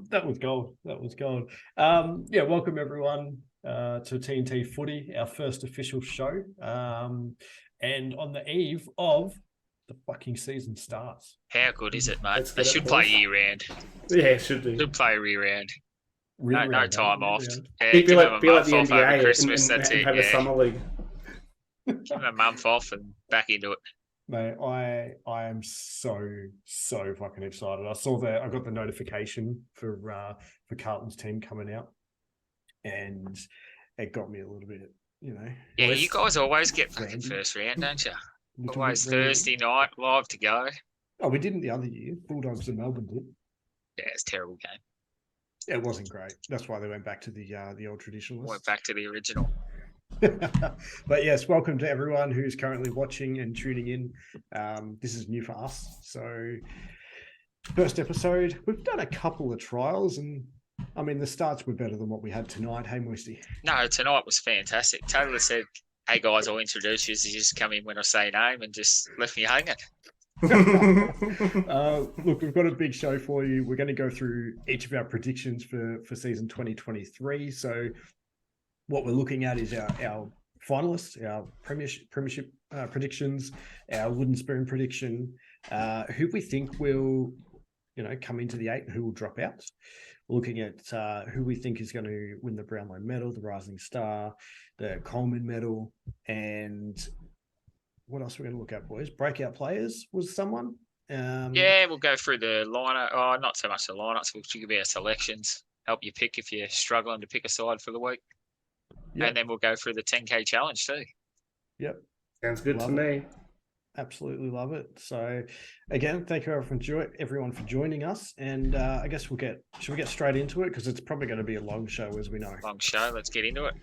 That was gold. That was gold. Welcome everyone to TNT Footy, our first official show. And on the eve of the fucking season starts. How good is it, mate? Let's They get it, should boys. play year-round. Yeah, it should be. Should play year-round. No time off. Yeah, Be give like, them a be like month the off over NBA Christmas, and that's have it, a yeah. summer league. Give them a month off and back into it. Mate, I am so fucking excited. I got the notification for Carlton's team coming out, and it got me a little bit, Yeah, you guys always get fucking first round, don't you? Always Thursday night, live to go. Oh, we didn't the other year. Bulldogs and Melbourne did. Yeah, it's a terrible game. It wasn't great. That's why they went back to the old traditionalists. Went back to the original. But yes, welcome to everyone who's currently watching and tuning in. This is new for us. So first episode, we've done a couple of trials, and I mean the starts were better than what we had tonight. Hey, Moisty. No, tonight was fantastic. Taylor said, "Hey guys, I'll introduce you." He just come in when I say name and just left me hanging. Look, we've got a big show for you. We're going to go through each of our predictions for season 2023. So what we're looking at is our finalists, our premiership predictions, our wooden spoon prediction, who we think will, come into the 8 and who will drop out. We're looking at who we think is going to win the Brownlow medal, the Rising Star, the Coleman medal, and what else are we going to look at, boys? Breakout players was someone. Yeah, we'll go through the lineup. Oh, not so much the lineups. We'll give you our selections. Help you pick if you're struggling to pick a side for the week. Yep. And then we'll go through the 10K challenge too. Yep. Sounds good to me. Absolutely love it. So again, thank you everyone for joining us. And I guess should we get straight into it? Because it's probably going to be a long show, as we know. Long show. Let's get into it.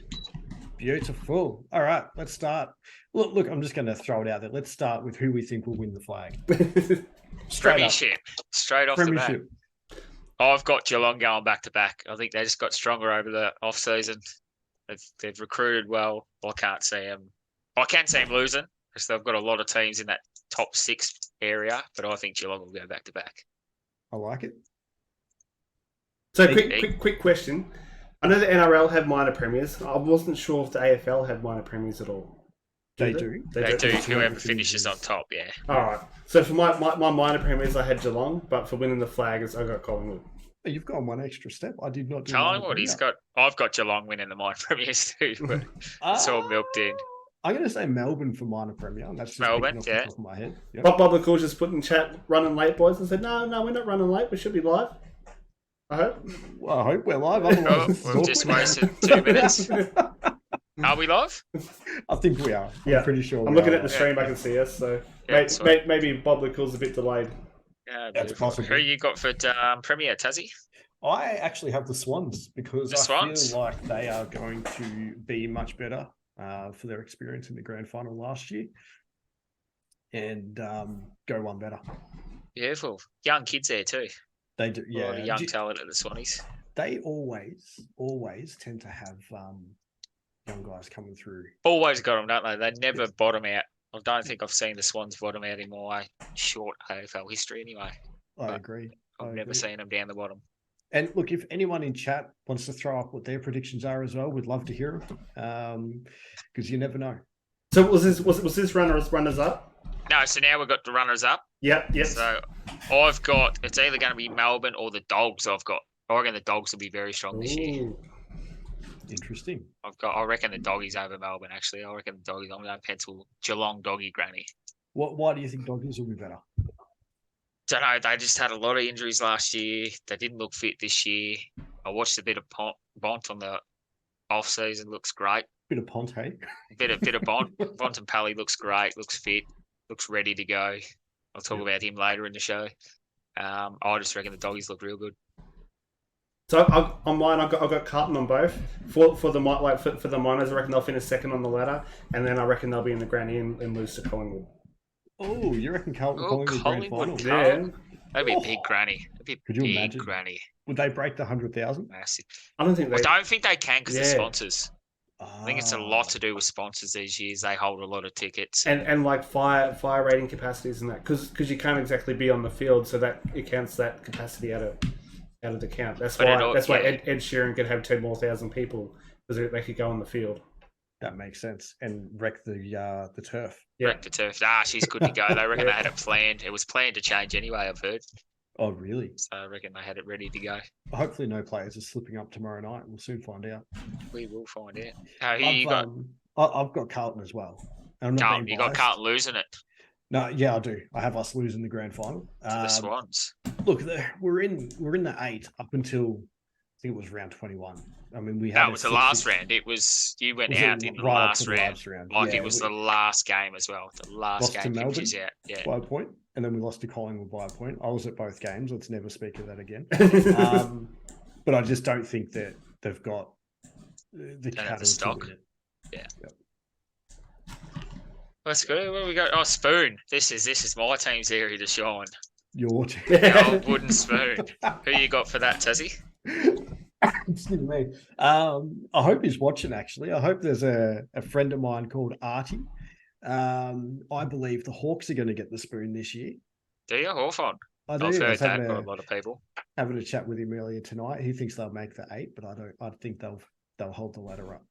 Beautiful. All right, let's start. Look, I'm just going to throw it out there. Let's start with who we think will win the flag. Premiership. Straight off the bat. I've got Geelong going back to back. I think they just got stronger over the off season. They've recruited well. I can't see them. I can see them losing because they've got a lot of teams in that top 6 area. But I think Geelong will go back to back. I like it. So quick question. I know the NRL have minor premiers. I wasn't sure if the AFL had minor premiers at all. They do. They do. Whoever finishes on top, yeah. All right. So for my minor premiers, I had Geelong, but for winning the flag, I got Collingwood. You've gone one extra step. I did not do Collingwood. I've got Geelong winning the minor premiers too, but it's all milked in. I'm going to say Melbourne for minor premier. That's just Melbourne, off the top of my head. Yep. Bob McCall just put in chat running late, boys, and said, no, we're not running late. We should be live. I hope. Well, I hope we're live. Otherwise, we've just wasted 2 minutes. Are we live? I think we are. Yeah. I'm pretty sure. I'm looking at the stream. I can see us. So maybe Bob McCall's a bit delayed. Yeah, that's possible. Who you got for Premier, Tazzy? I actually have the Swans because feel like they are going to be much better for their experience in the grand final last year and go one better. Beautiful. Young kids there too. They do, yeah. A lot of young talent at the Swannies. They always tend to have young guys coming through. Always got them, don't they? They never bottom out. I don't think I've seen the Swans bottom out in my short AFL history anyway. I agree. I've never seen them down the bottom. And look, if anyone in chat wants to throw up what their predictions are as well, we'd love to hear them because you never know. So was this runners up? No, so now we've got the runners up. Yep. So I've got, it's either going to be Melbourne or the Dogs. I reckon the Dogs will be very strong this year. Interesting. I reckon the Doggies over Melbourne, actually. I reckon the Doggies, I'm going to pencil Geelong Doggy Granny. Why do you think Doggies will be better? Don't know. They just had a lot of injuries last year. They didn't look fit this year. I watched a bit of Bont on the off season. Looks great. Bit of Ponte. Bit of Bont. Bontempelli looks great. Looks fit. Looks ready to go. I'll talk about him later in the show. I just reckon the Doggies look real good. So on mine, I've got Carlton on both. For the minors, I reckon they'll finish second on the ladder, and then I reckon they'll be in the granny and lose to Collingwood. Oh, you reckon Collingwood grand final? Yeah. That'd be a big granny. Could you imagine? Granny. Would they break the 100,000? Massive. I don't think they can because they're sponsors. I think it's a lot to do with sponsors these years. They hold a lot of tickets. And like fire rating capacities and that. Because you can't exactly be on the field, so that it counts that capacity out out of the count. That's But why. That's why yeah. Ed Sheeran could have 10,000 more people because they could go on the field. That makes sense. And wreck the turf. Yeah. Wreck the turf. She's good to go. They reckon they had it planned. It was planned to change anyway, I've heard. Oh, really? So I reckon they had it ready to go. Hopefully no players are slipping up tomorrow night. We'll soon find out. We will find out. Who you got? I've got Carlton as well. I'm not Carlton, being you got biased. Carlton losing it No, yeah, I do. I have us losing the grand final. to the Swans. Look, we're in the 8 up until I think it was round 21. I mean, we had That was the last round. It was you went out in the last round. Like it was the last game as well. The last game finishes out. Yeah. By a point, and then we lost to Collingwood by a point. I was at both games. Let's never speak of that again. But I just don't think that they've got the cattle stock. to win it. Yeah. Yep. Let's go. Where we go? Oh, Spoon. This is my team's area to shine. Your team. The old wooden spoon. Who you got for that, Tazzy? Excuse me. I hope he's watching, actually. I hope there's a friend of mine called Artie. I believe the Hawks are going to get the spoon this year. Do you? Hawthorn? I do. I've heard that by by a lot of people. Having a chat with him earlier tonight. He thinks they'll make the 8, but I don't. I think they'll hold the ladder up.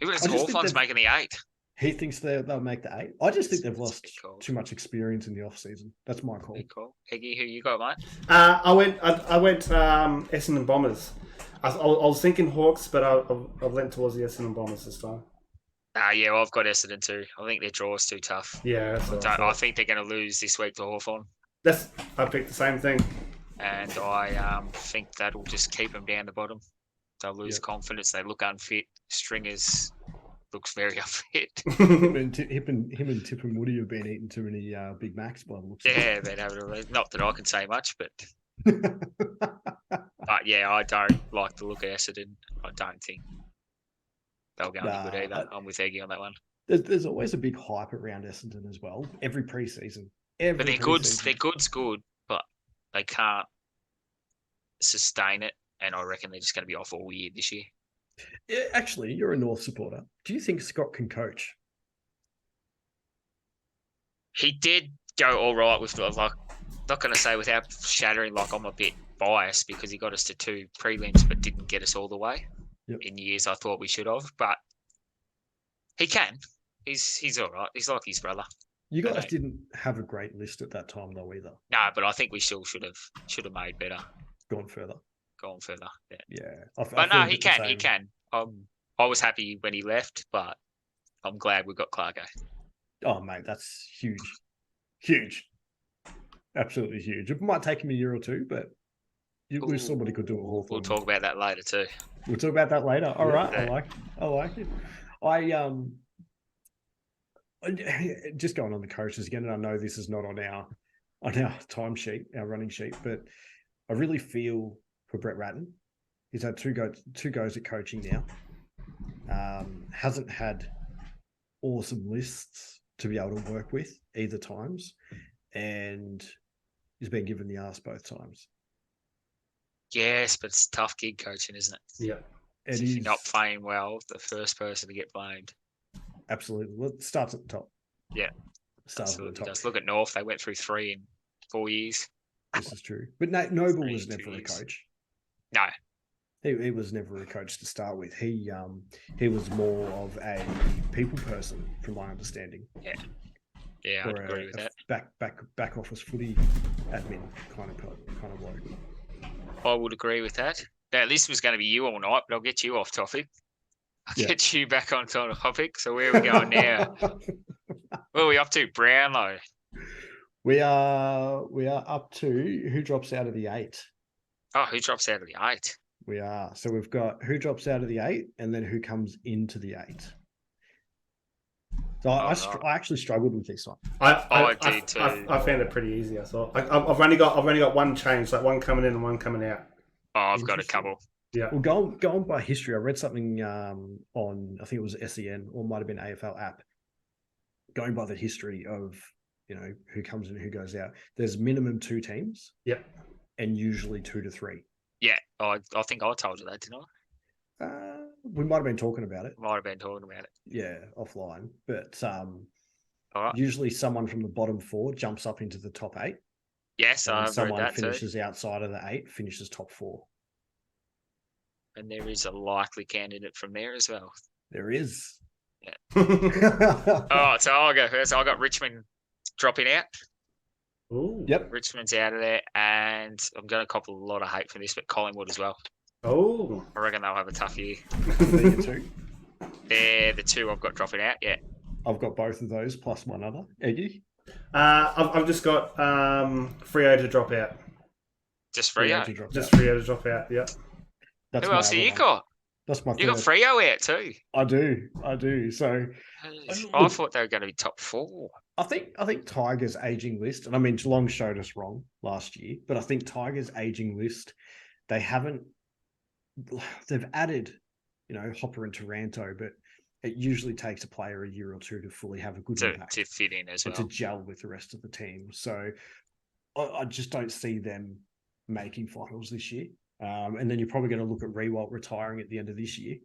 Who is Hawthorn's making the 8? He thinks they'll make the 8. I just think they've lost too much experience in the off season. That's my call. Cool. Heggy, who you got, mate? I went Essendon Bombers. I was thinking Hawks, but I've leant towards the Essendon Bombers this time. Yeah, I've got Essendon too. I think their draw is too tough. Yeah, I think they're going to lose this week to Hawthorn. I picked the same thing. And I think that'll just keep them down the bottom. They'll lose confidence. They look unfit. Stringers looks very unfit. him and Tip and Woody have been eating too many Big Macs by the looks of it. They'd have it. Not that I can say much, but but yeah, I don't like the look of Essendon. I don't think they'll go any good either. I'm with Eggy on that one. There's always a big hype around Essendon as well. Every preseason. But their good's good, but they can't sustain it. And I reckon they're just going to be off all year this year. Yeah, actually, you're a North supporter. Do you think Scott can coach? He did go all right with, like, not going to say without shattering, like I'm a bit biased because he got us to 2 prelims but didn't get us all the way in years I thought we should have. But he can. He's all right. He's like his brother. You guys didn't have a great list at that time though either. No, but I think we still should have made better. Gone further. Yeah. But no, he can. He can. I was happy when he left, but I'm glad we got Clarko. Oh, mate, that's huge, absolutely huge. It might take him a year or two, but we somebody could do it. We'll talk about that later too. We'll talk about that later. All right, I like it. Just going on the coaches again, and I know this is not on our time sheet, our running sheet, but I really feel for Brett Ratton. He's had two goes at coaching now. Hasn't had awesome lists to be able to work with either times, and he's been given the arse both times. Yes, but it's a tough gig coaching, isn't it? Yeah. If you're not playing well, the first person to get blamed. Absolutely. Well, it starts at the top. Yeah. Absolutely. Just look at North. They went through 3 in 4 years. This is true. But Noble was never a coach. No. He was never a coach to start with. He was more of a people person, from my understanding. Yeah, I'd agree with that. Back office footy admin kind of bloke. I would agree with that. Now, this was going to be you all night, but I'll get you off topic. Get you back on topic. So where are we going now? Where are we up to? Brownlow. We are up to who drops out of the 8. Oh, who drops out of the 8? We are. So we've got who drops out of the 8 and then who comes into the 8. So I actually struggled with this one. I did too. I found it pretty easy. I thought I've only got one change, like one coming in and one coming out. Oh, I've got a couple. Yeah. Well, going by history, I read something on, I think it was SEN or might have been AFL app. Going by the history of, who comes in and who goes out. There's minimum 2 teams. Yep. And usually 2 to 3. Yeah, I think I told you that, didn't I? We might have been talking about it. Might have been talking about it. Yeah, offline. But all right. Usually someone from the bottom 4 jumps up into the top 8. Yes, And I've read someone that too. finishes outside of the 8, finishes top 4. And there is a likely candidate from there as well. There is. Yeah. Oh, so I'll go first. I got Richmond dropping out. Ooh. Yep. Richmond's out of there, and I'm going to cop a lot of hate for this, but Collingwood as well. Oh. I reckon they'll have a tough year. There too. They're the 2 I've got dropping out. Yeah. I've got both of those plus one other. Eggy? I've just got Freo to drop out. Just Freo. Just Freo to drop out. Yep. That's Who else do you one. got? That's my. You got Freo out too. I do. So I thought they were going to be top 4. I think Tigers' aging list, and I mean Geelong showed us wrong last year, but I think Tigers' aging list, they've added, Hopper and Taranto, but it usually takes a player a year or two to fully have a good impact. To fit in as well. To gel with the rest of the team. So I just don't see them making finals this year. And then you're probably going to look at Rewalt retiring at the end of this year,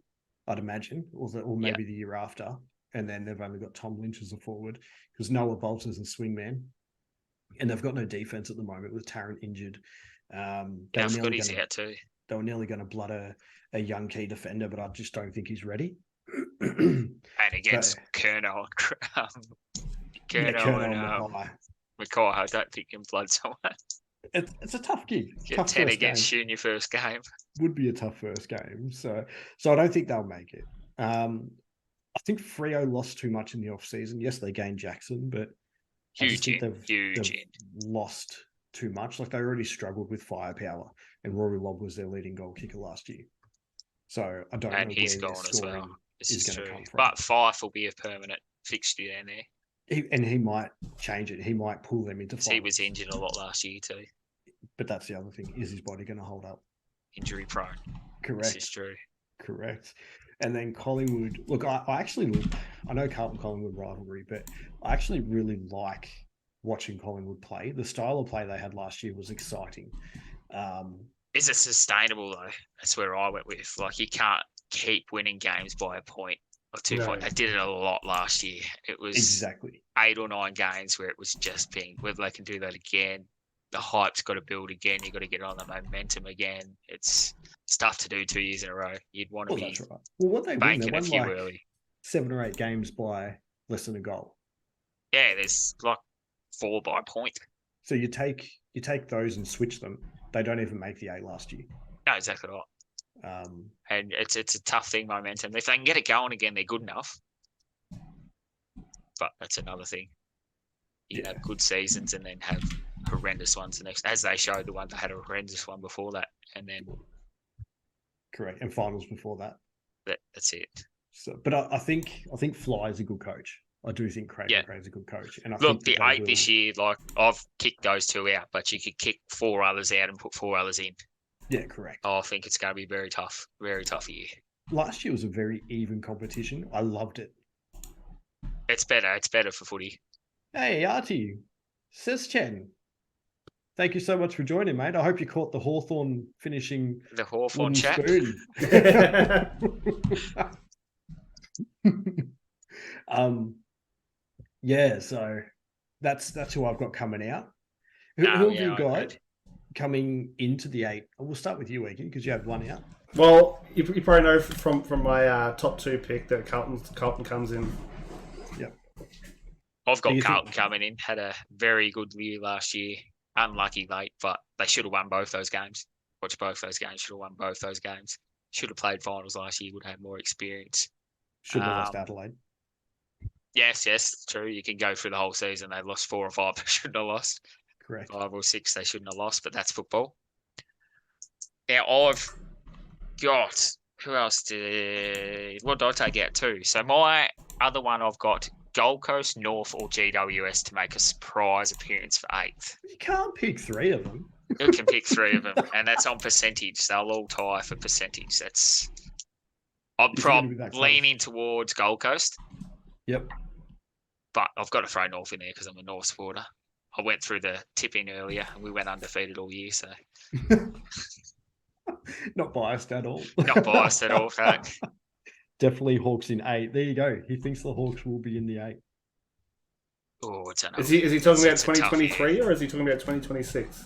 I'd imagine, or maybe the year after. And then they've only got Tom Lynch as a forward because Noah Bolter's a swingman. And they've got no defense at the moment with Tarrant injured. He's out too. They were nearly going to blood a young key defender, but I just don't think he's ready. And against Curnow and Mackay, I don't think he can blood someone. It's a tough gig. Get tough 10 against you in your first game. Would be a tough first game. So I don't think they'll make it. I think Freo lost too much in the off-season. Yes, they gained Jackson, but they've lost too much. Like they already struggled with firepower, and Rory Lobb was their leading goal kicker last year. So I don't know where he's gone as well. This is going to true. come from. But Fife will be a permanent fixture down there. He might change it. He might pull them into finals. He was injured a lot last year too. But that's the other thing. Is his body going to hold up? Injury prone. Correct. This is true. Correct. And then Collingwood. Look, I know Carlton-Collingwood rivalry, but I actually really like watching Collingwood play. The style of play they had last year was exciting. Is it sustainable though? That's where I went with. Like you can't keep winning games by a point or 2 points. They did it a lot last year. It was exactly 8 or 9 games where it was just being whether they can do that again. The hype's got to build again. You've got to get on the momentum again. It's tough to do 2 years in a row. You'd want to be that's right. Well, what they banking won a few like early. 7 or 8 games by less than a goal. Yeah, there's like 4 by a point. So you take those and switch them. They don't even make the 8 last year. No, exactly right. And it's a tough thing, momentum. If they can get it going again, they're good enough. But that's another thing. You have good seasons and then have horrendous ones the next, as they showed the one that had a horrendous one before that, and then correct, and finals before that. That's it. So, but I think Fly is a good coach. I do think Craig is a good coach. And I think the 8 this year, like I've kicked those 2 out, but you could kick 4 others out and put 4 others in. Yeah, correct. I think it's going to be very tough year. Last year was a very even competition. I loved it. It's better. It's better for footy. Hey, Artie, says Chen. Thank you so much for joining, mate. I hope you caught the Hawthorn finishing. The Hawthorn chat. Yeah, so that's who I've got coming out. Who have you got coming into the 8? We'll start with you, Eggy, because you have one out. Well, you probably know from my top 2 pick that Carlton comes in. Yep. I've got Carlton coming in. Had a very good year last year. Unlucky late, but they should have won both those games. Watched both those games. Should have won both those games. Should have played finals last year. Would have had more experience. Should have lost Adelaide. Yes, true. You can go through the whole season. They lost 4 or 5. They shouldn't have lost. Correct. 5 or 6. They shouldn't have lost. But that's football. Now I've got who else did? What did I take out too? So my other one, I've got Gold Coast, North, or GWS to make a surprise appearance for 8th. You can't pick 3 of them. You can pick 3 of them, and that's on percentage. They'll all tie for percentage. I'm probably leaning towards Gold Coast. Yep. But I've got to throw North in there because I'm a North supporter. I went through the tipping earlier, and we went undefeated all year, so... Not biased at all. Not biased at all, fact. Definitely Hawks in 8. There you go. He thinks the Hawks will be in the 8. Oh, I don't know. Is he talking about It's a tough 2023 or is he talking about 2026?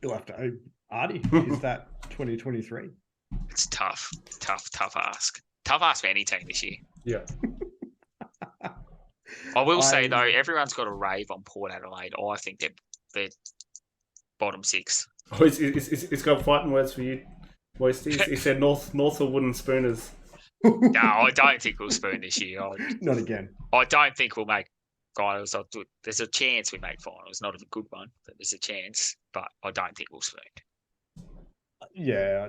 You'll have to. Artie, is that 2023? It's tough. Tough ask. Tough ask for any team this year. Yeah. I will say, though, everyone's got a rave on Port Adelaide. I think they're bottom 6. Oh, it's got fighting words for you, Moisty. He said North or wooden spooners. No, I don't think we'll spoon this year. Not again. I don't think we'll make finals. There's a chance we make finals. Not a good one, but there's a chance. But I don't think we'll spoon. Yeah,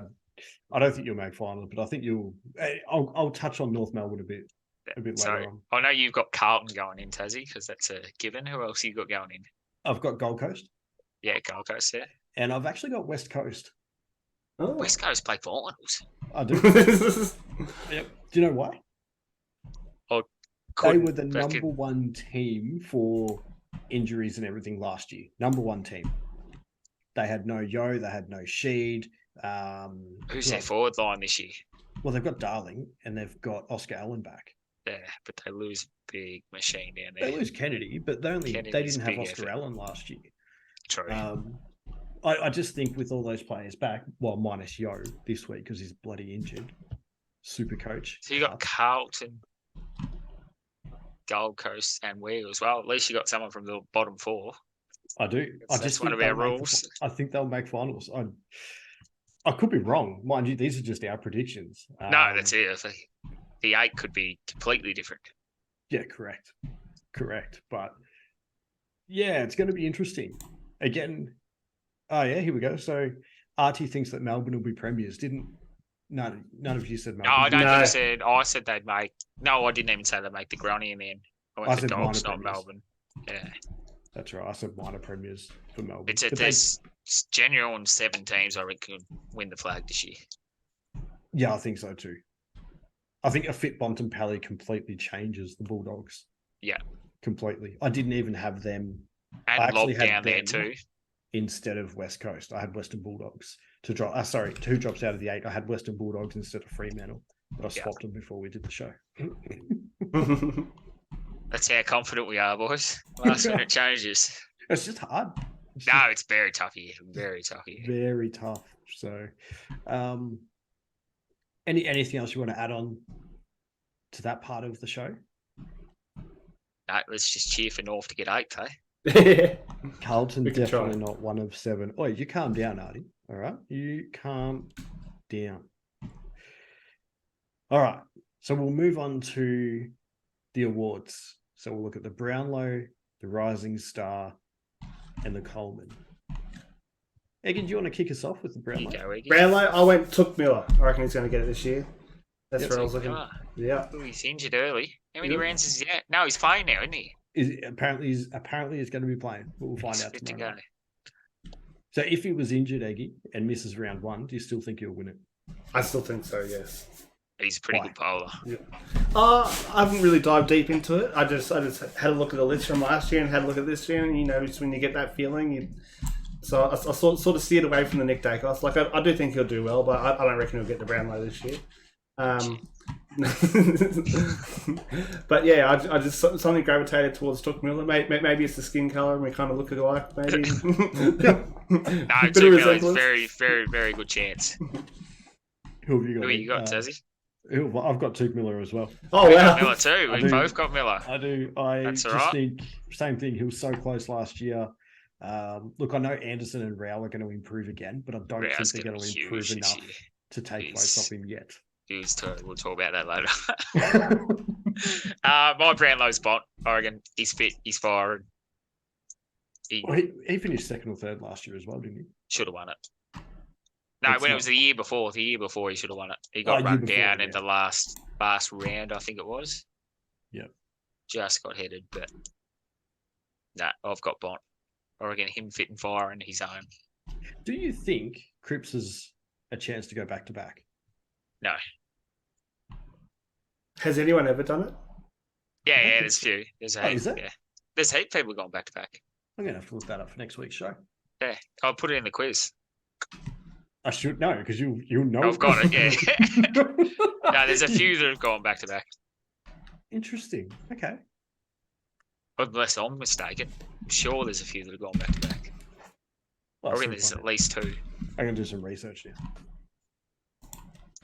I don't think you'll make finals, but I think you'll. I'll touch on North Melbourne a bit later on. I know you've got Carlton going in, Tassie, because that's a given. Who else you got going in? I've got Gold Coast. Yeah, Gold Coast, yeah. And I've actually got West Coast. Oh. West Coast play finals. I do. Yep. Do you know why? They were the number one team for injuries and everything last year. Number one team. They had no Yo, they had no Sheed. Who's their forward line this year? Well, they've got Darling and they've got Oscar Allen back. Yeah, but they lose big machine down there. They lose Kennedy, but they didn't have Oscar Allen last year. True. I just think with all those players back, well, minus Yo this week because he's bloody injured. Super coach. So you got Carlton, Gold Coast, and Wheel as well. At least you got someone from the bottom 4. I do. That's one of our rules. I think they'll make finals. I could be wrong. Mind you, these are just our predictions. No, that's it. The 8 could be completely different. Yeah, correct. But yeah, it's going to be interesting. Again, here we go. So Artie thinks that Melbourne will be premiers. None of you said Melbourne. No, I don't think I said. I said they'd make. No, I didn't even say they'd make the Granny in the end. I went for Dogs, not Melbourne. Yeah. That's right. I said minor premiers for Melbourne. There's genuine 7 teams I reckon could win the flag this year. Yeah, I think so too. I think a fit Bontempelli completely changes the Bulldogs. Yeah. Completely. I didn't even have them. And Lob down there too. Instead of West Coast. I had Western Bulldogs to drop. 2 drops out of the 8. I had Western Bulldogs instead of Fremantle. But I swapped them before we did the show. That's how confident we are, boys. Last minute changes. It's just hard. It's very tough here. Very tough here. Very tough. So, anything else you want to add on to that part of the show? No, let's just cheer for North to get 8th, eh? Carlton definitely not one of 7. Oh, you calm down, Artie. All right, you calm down. All right, so we'll move on to the awards. So we'll look at the Brownlow, the Rising Star, and the Coleman. Egan, do you want to kick us off with the Brownlow? You go, Egan. Brownlow, I went Took Miller. I reckon he's going to get it this year. That's where I was looking. Yeah. Ooh, he's injured early. How many rounds is he at? No, he's playing now, isn't he? Apparently he's going to be playing. We'll find out tomorrow. So if he was injured, Eggy, and misses round 1, do you still think he'll win it? I still think so, yes. He's a pretty good bowler. Yeah. I haven't really dived deep into it. I just had a look at the list from last year and had a look at this year, and it's when you get that feeling. So I sort of steered away from the Nick Dacos. Like I do think he'll do well, but I don't reckon he'll get the Brownlow this year. But yeah, I just something gravitated towards Took Miller. Maybe it's the skin color, and we kind of look alike. Maybe. No, Took Miller's very, very, very good chance. Who have you got? Who you got, Tazzy? I've got Took Miller as well. Oh, wow. Miller too. We both got Miller. I do. That's just think same thing. He was so close last year. Look, I know Anderson and Rao are going to improve again, but I don't think they're going to improve enough to take place off him yet. We'll talk about that later. My Brownlow's bot. I reckon he's fit. He's firing. He finished 2nd or 3rd last year as well, didn't he? Should have won it. No, it was the year before. The year before he should have won it. He got run down in the last round, I think it was. Yep. Just got headed, but I've got Bont. I reckon him fit and firing his own. Do you think Cripps has a chance to go back to back? No. Has anyone ever done it? Yeah, there's a few. There's a heap. Is it? Yeah. There's a heap of people going back to back. I'm going to have to look that up for next week's show. Yeah, I'll put it in the quiz. I should know because you'll know. I've got it. Yeah. No, there's a few that have gone back to back. Interesting. Okay. unless I'm mistaken. I'm sure there's a few that have gone back to back. I reckon there's at least 2. I'm gonna do some research here.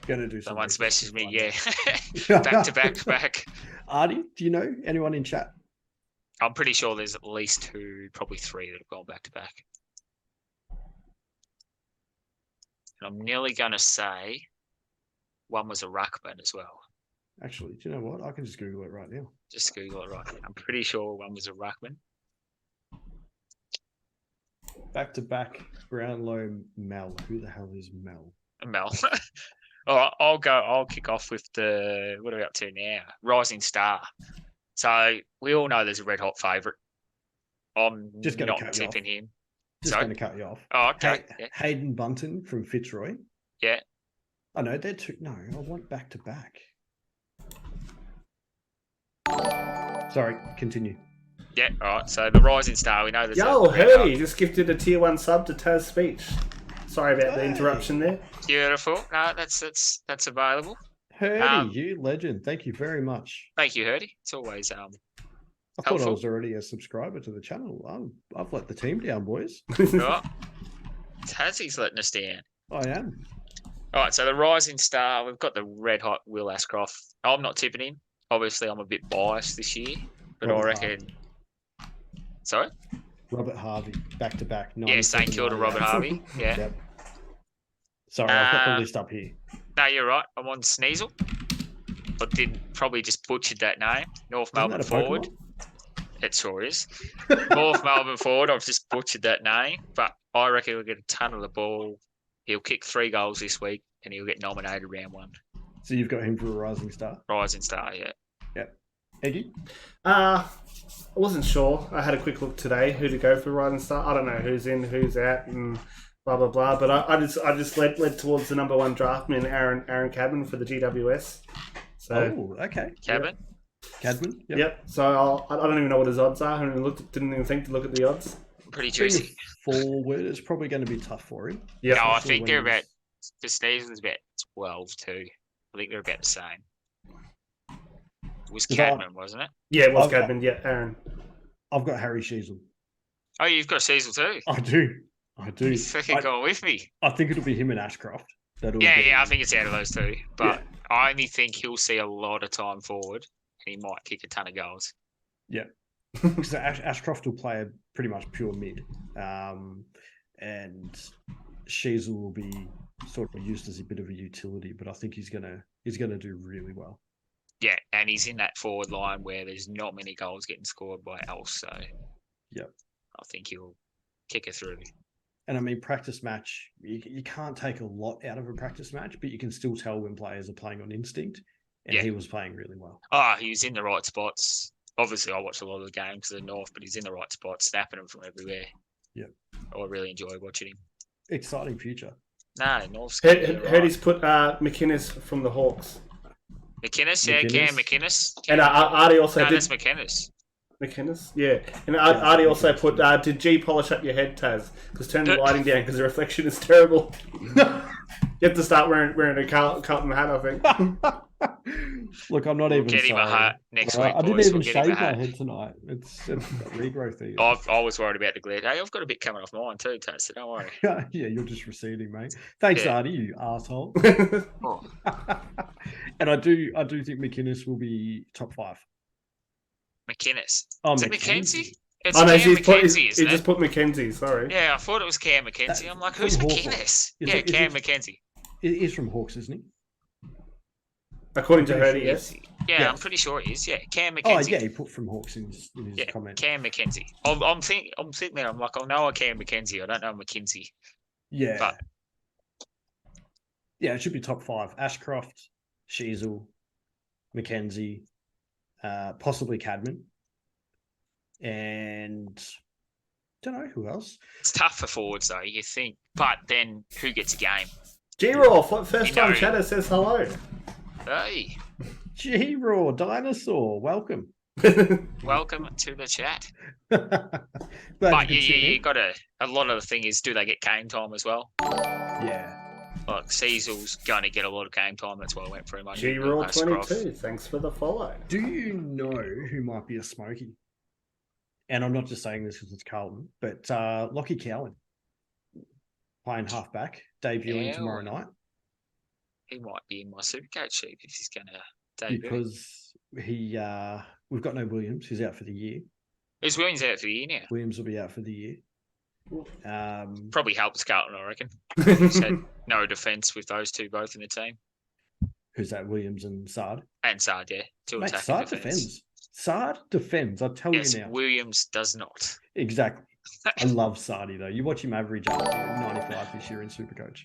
Gonna do some. Someone's messaged me, yeah, back to back. Artie, do you know anyone in chat? I'm pretty sure there's at least 2, probably 3 that have gone back to back. And I'm nearly gonna say one was a ruckman as well. Actually, do you know what? I can just Google it right now. Just Google it right now. I'm pretty sure one was a ruckman. Back to back, Brownlow, Mel. Who the hell is Mel? Mel. All right, I'll kick off with what are we up to now? Rising Star. So we all know there's a red hot favourite. I'm just not tipping him. Just going to cut you off. Oh, okay. Hayden Bunton from Fitzroy. Yeah. Oh, no, they're 2. No, I want back to back. Sorry, continue. Yeah, all right. So the Rising Star, we know there's Yo, Hurdy just gifted a tier 1 sub to Taz Speech. Sorry about the interruption there. Beautiful. No, that's available. Hurdy, you legend. Thank you very much. Thank you, Hurdy. It's always I thought I was already a subscriber to the channel. I've let the team down, boys. Right. Tazzie's letting us down. I am. All right, so the Rising Star, we've got the red hot Will Ashcroft. I'm not tipping him. Obviously, I'm a bit biased this year, but I reckon. Harvey. Sorry? Robert Harvey, back to back. Yeah, St Kilda, Robert Harvey. Yeah. Yep. Sorry, I've got the list up here. No, you're right. I'm on Sneasel. I did probably just butchered that name. North Melbourne forward. It sure is. North Melbourne forward. I've just butchered that name, but I reckon he'll get a ton of the ball. He'll kick 3 goals this week, and he'll get nominated round 1. So you've got him for a Rising Star? Rising Star, yeah. Yep. Eggy? I wasn't sure. I had a quick look today who to go for Rising Star. I don't know who's in, who's out, and blah blah blah. But I just led towards the number 1 draftman, Aaron Cadman for the GWS. So, okay. Cadman. Cadman. Yep. So I don't even know what his odds are. I didn't even think to look at the odds. Pretty juicy. Forward, it's probably going to be tough for him. Yeah. No, I think they're about. The Sneason's about 12 too. I think they're about the same. It was Cadman, wasn't it? Yeah, it was Cadman. Yeah, Aaron. I've got Harry Sheasel. Oh, you've got Sheasel too? I do. You're fucking going with me. I think it'll be him and Ashcroft. Yeah, I think it's out of those 2. But I only think he'll see a lot of time forward and he might kick a ton of goals. Yeah. Because Ashcroft will play pretty much pure mid. And Sheasel will be sort of used as a bit of a utility, but I think he's gonna do really well. Yeah, and he's in that forward line where there's not many goals getting scored by else, so yep. I think he'll kick it through. And I mean, practice match, you can't take a lot out of a practice match, but you can still tell when players are playing on instinct, and he was playing really well. He was in the right spots. Obviously, I watched a lot of the games of the North, but he's in the right spots, snapping them from everywhere. Yep. I really enjoy watching him. Exciting future. No, North's heard he's put McInnes from the Hawks. McInnes, yeah, Cam McInnes. And Artie also did. That's McInnes. McInnes, yeah. And Artie also put, did G polish up your head, Taz? Because turn the lighting down because the reflection is terrible. You have to start wearing a Carlton hat, I think. Look, I'm not even get him a hat next week. I didn't even shave my head tonight. It's a regrowth thing. I was worried about the glare. Hey, I've got a bit coming off mine too, Taz, so don't worry. Yeah, you're just receding, mate. Thanks, Artie, you asshole. And I do think McInnes will be top 5. McInnes. Oh, is it McKenzie? It's Cam McKenzie, isn't it? He just put McKenzie, sorry. Yeah, I thought it was Cam McKenzie. I'm like, who's McInnes? Yeah, Cam McKenzie. He's from Hawks, isn't he? According to Hurdy, yes. Yeah, I'm pretty sure it is. Yeah, Cam McKenzie. Oh, yeah, he put from Hawks in his comment. Cam McKenzie. I'm sitting there. I'm like, I know a Cam McKenzie. I don't know McKenzie. Yeah. But yeah, it should be top 5. Ashcroft, Sheasel, McKenzie, possibly Cadman, and don't know who else. It's tough for forwards though, you think. But then who gets a game? G-Raw, first time chatter says hello. Hey. G-Raw, dinosaur, welcome. Welcome to the chat. But you got a lot of the thing is, do they get game time as well? Yeah. Like Cecil's going to get a lot of game time. That's why I went for him. G-Raw 22, thanks for the follow. Do you know who might be a smoky? and I'm not just saying this because it's Carlton, but Lockie Cowan playing halfback, debuting tomorrow night. He might be in my Supercoach sheet if he's going to debut. Because we've got no Williams, who's out for the year. Is Williams out for the year now? Williams will be out for the year. Probably helps Carlton, I reckon. He's had no defence with those two both in the team. Who's that? Williams and Sard? And Sard, yeah. Mate, Sard defends. Sard defends, I'll tell you now. Williams does not. Exactly. I love Sardi, though. You watch him average up to 95 this year in Supercoach.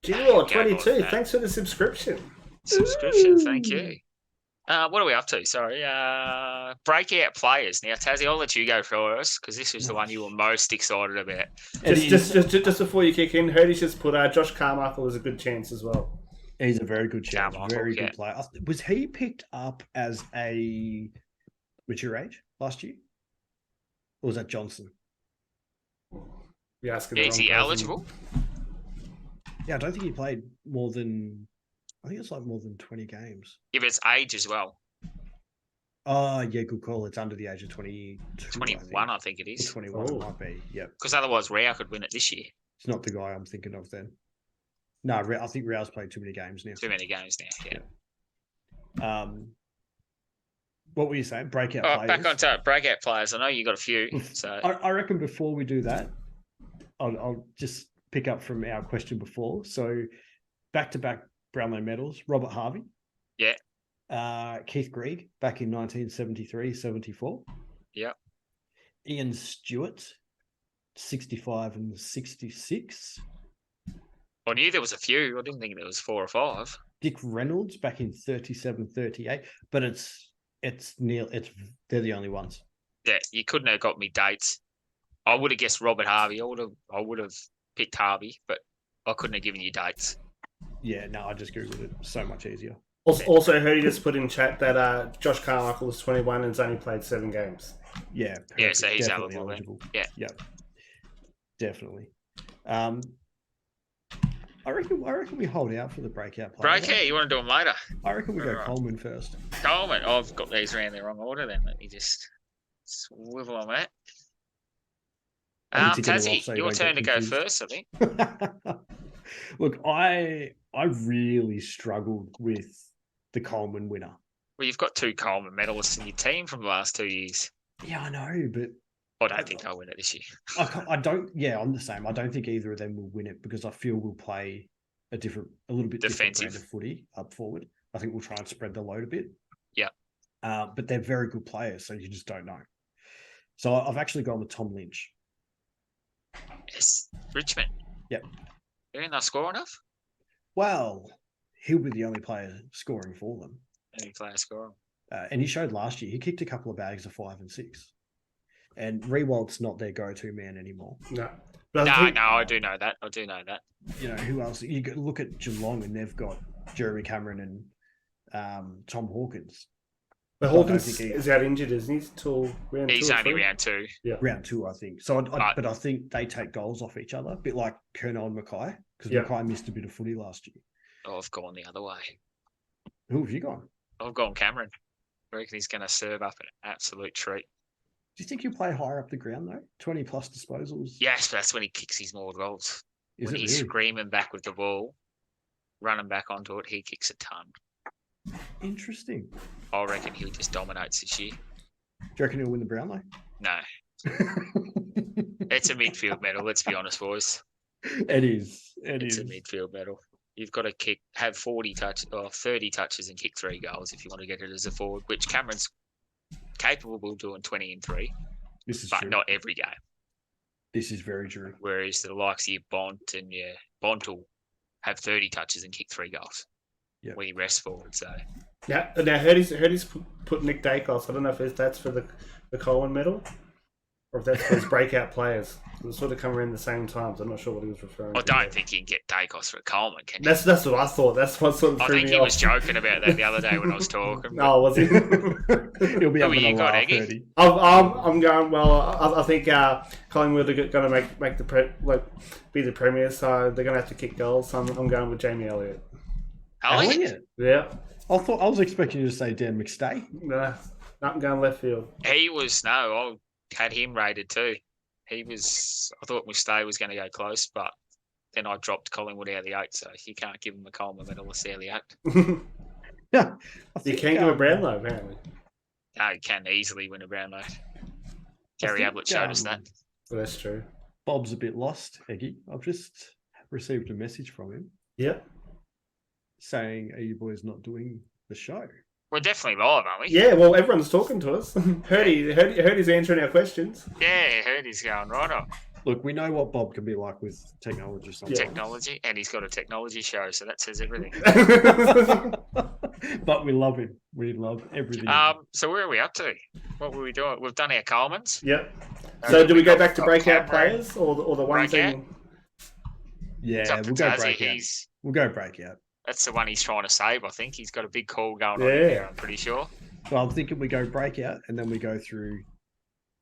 G-Law22, thanks for the subscription. Thank you. What are we up to? Sorry. Breakout players. Now, Tazzy, I'll let you go first because this was the one you were most excited about. Just before you kick in, Hurdy's just put Josh Carmichael as a good chance as well. He's a very good chance. Very good player. Was he picked up as a mature age last year? Or was that Johnson? Is he eligible? Yeah, I don't think he played more than... I think it's like more than 20 games. If it's age as well. Oh, yeah, good call. It's under the age of 22. 21, I think it is. 21 might be, yeah. Because otherwise, Rao could win it this year. It's not the guy I'm thinking of then. No, I think Rao's played too many games now. Too many games now, yeah. What were you saying? Breakout players? Back on top. Breakout players. I know you got a few. So I reckon before we do that, I'll just pick up from our question before. So back-to-back Brownlow medals. Robert Harvey. Yeah. Keith Greig back in 1973-74. Yeah. Ian Stewart, 65 and 66. I knew there was a few. I didn't think there was 4 or 5. Dick Reynolds back in 37-38, but they're the only ones. Yeah, you couldn't have got me dates. I would have guessed Robert Harvey. I would have picked Harvey, but I couldn't have given you dates. Yeah, no, I just Googled it. So much easier. Also, heard you just put in chat that Josh Carmichael is 21 and has only played 7 games. Yeah. Perfect. Yeah, so he's eligible. Yeah. Yep. Definitely. I reckon we hold out for the breakout player. Breakout, you want to do them later? I reckon we go Coleman first. Coleman? Oh, I've got these around the wrong order then. Let me just swivel on that. Tazzy, your turn to go first, I think. Look, I really struggled with the Coleman winner. Well, you've got 2 Coleman medalists in your team from the last 2 years. Yeah, I know, but I don't think they'll win it this year. I don't. Yeah, I'm the same. I don't think either of them will win it because I feel we'll play a little bit defensive different brand of footy up forward. I think we'll try and spread the load a bit. Yeah. But they're very good players, so you just don't know. So I've actually gone with Tom Lynch. Yes, Richmond. Yep. You think they'll score enough? Well, he'll be the only player scoring for them. Only player scoring. And he showed last year. He kicked a couple of bags of 5 and 6. And Rewald's not their go-to man anymore. No. I do know that. You know, who else? You look at Geelong and they've got Jeremy Cameron and Tom Hawkins. But Hawkins is out injured, isn't he? Till round 2. He's only round 2. Yeah. Round 2, I think. So, but I think they take goals off each other, a bit like Kerno and Mackay, because Mackay missed a bit of footy last year. Oh, I've gone the other way. Who have you gone? I've gone Cameron. I reckon he's going to serve up an absolute treat. Do you think he'll play higher up the ground, though? 20 plus disposals? Yes, but that's when he kicks his more goals. When he's really? Screaming back with the ball, running back onto it, he kicks a ton. Interesting. I reckon he just dominates this year. Do you reckon he'll win the Brownlow? No. It's a midfield medal, let's be honest, boys. It is. It's a midfield medal. You've got to have 30 touches and kick 3 goals if you want to get it as a forward, which Cameron's capable of doing 20 and 3. This is but true. Not every game. This is very true. Whereas the likes of your Bont and your Bont will have 30 touches and kick 3 goals. Yep. When he rests forward, so. Now Hurdy's put Nick Dacos. I don't know if that's for the Coleman medal or if that's for his breakout players. They sort of come around the same times. I'm not sure what he was referring to. I don't think you can get Dacos for a Coleman, can you? That's what I thought. That's what sort of threw me off. I think he was joking about that the other day when I was talking. Oh, was he? He'll be having a laugh, Eggy? I'm going, well, I think Collingwood are going to be the premier, so they're going to have to kick goals. So I'm going with Jamie Elliott. Elliott? Yeah. I was expecting you to say Dan McStay. No. I'm going left field. He was I had him rated too. I thought Mustay was going to go close, but then I dropped Collingwood out of the 8, so you can't give him a Coleman medalist out of the 8. Yeah, You can give a Brownlow, apparently. No, he can easily win a Brownlow. Gary Ablett showed us that. Well, that's true. Bob's a bit lost, Eggy. I've just received a message from him Yep. saying, "Are you boys not doing the show?" We're definitely live, aren't we? Yeah, well, everyone's talking to us. Heard answering our questions. Yeah, heard he's going right up. Look, we know what Bob can be like with technology sometimes. Technology, and he's got a technology show, so that says everything. But we love him. We love everything. So where are we up to? What were we doing? We've done our Colemans. Yep. So do we go back to breakout players or the one breakout? thing? Yeah, we'll go breakout. We'll go breakout. That's the one he's trying to save, I think. He's got a big call going on here, I'm pretty sure. Well, I'm thinking we go breakout and then we go through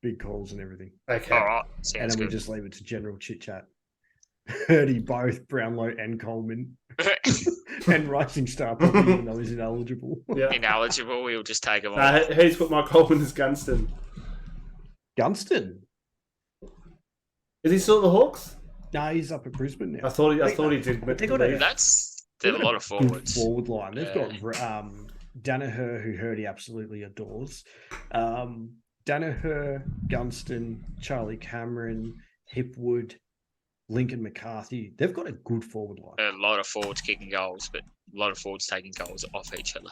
big calls and everything. Okay. All right. Sounds and then good. we just leave it to general chit chat. Hurdy both Brownlow and Coleman and Rising Star probably even though he's ineligible. Yeah. Ineligible, we'll just take him off. Who's put my Coleman as Gunston? Gunston? Is he still at the Hawks? No, he's up at Brisbane now. I thought he did. But they got a lot of forwards. Forward line. They've got Danaher, who Hurdy absolutely adores. Danaher, Gunston, Charlie Cameron, Hipwood, Lincoln McCarthy. They've got a good forward line. A lot of forwards kicking goals, but a lot of forwards taking goals off each other.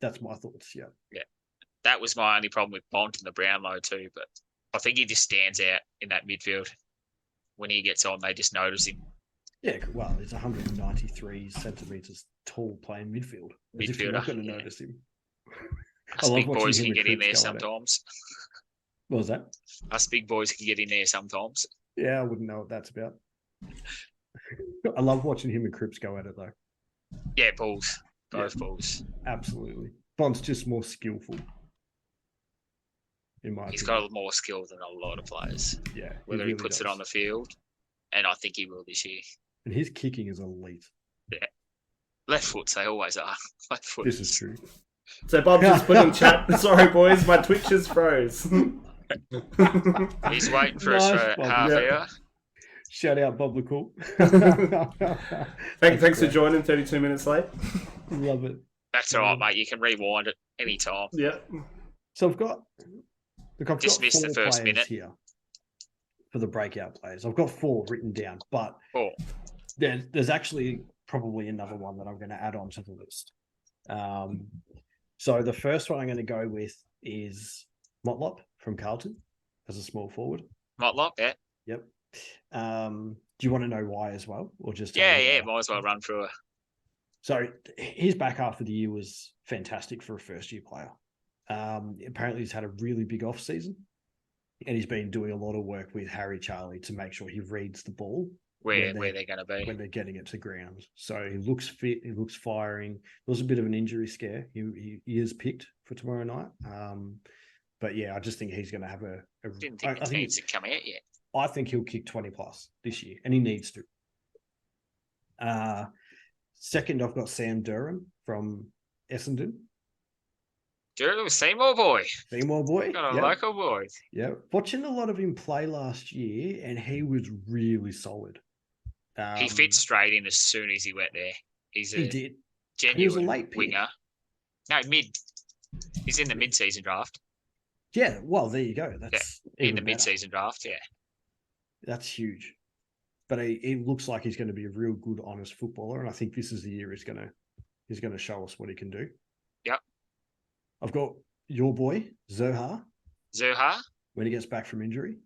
That's my thoughts, yeah. Yeah. That was my only problem with Bont and the Brownlow too, but I think he just stands out in that midfield. When he gets on, they just notice him. Yeah, well, he's 193 centimetres tall playing midfield. As if you're not going to notice him. Us big boys can get in there sometimes. What was that? Us big boys can get in there sometimes. Yeah, I wouldn't know what that's about. I love watching him and Cripps go at it, though. Yeah, balls. Both balls. Absolutely. Bond's just more skillful. He's got more skill than a lot of players. Yeah. Whether he puts it on the field, and I think he will this year. And his kicking is elite. Yeah. Left foots, they always are. Left foot. This is true. So Bob just put in chat, sorry boys, my Twitch is froze. He's waiting for us for half hour. Shout out Bob the Cool. Thanks for joining 32 minutes late. Love it. That's all right, mate. You can rewind it anytime. Yeah. So I've got just missed the first minute here for the breakout players. I've got 4 written down, but there's actually probably another one that I'm going to add on to the list. So the first one I'm going to go with is Motlop from Carlton as a small forward. Motlop, yeah. Yep. Do you want to know why as well, or just might as well run through it. So his back half of the year was fantastic for a first-year player. Apparently, he's had a really big off season, and he's been doing a lot of work with Harry Charlie to make sure he reads the ball where they're going to be when they're getting it to ground. So he looks fit, he looks firing. There was a bit of an injury scare. He is picked for tomorrow night. But yeah, I just think he's going to have a. Didn't think the teams had come out yet. I think he'll kick 20 plus this year, and he needs to. Second, I've got Sam Durham from Essendon. Durham, Seymour boy. Seymour boy. Got a local boy. Yeah. Watching a lot of him play last year, and he was really solid. He fit straight in as soon as he went there. He did. Genuine he was a late winger. No, mid. He's in the mid-season draft. Yeah, well, there you go. That's in the mid-season draft, yeah. That's huge. But he looks like he's going to be a real good, honest footballer, and I think this is the year he's going to show us what he can do. Yep. I've got your boy, Zohar. When he gets back from injury,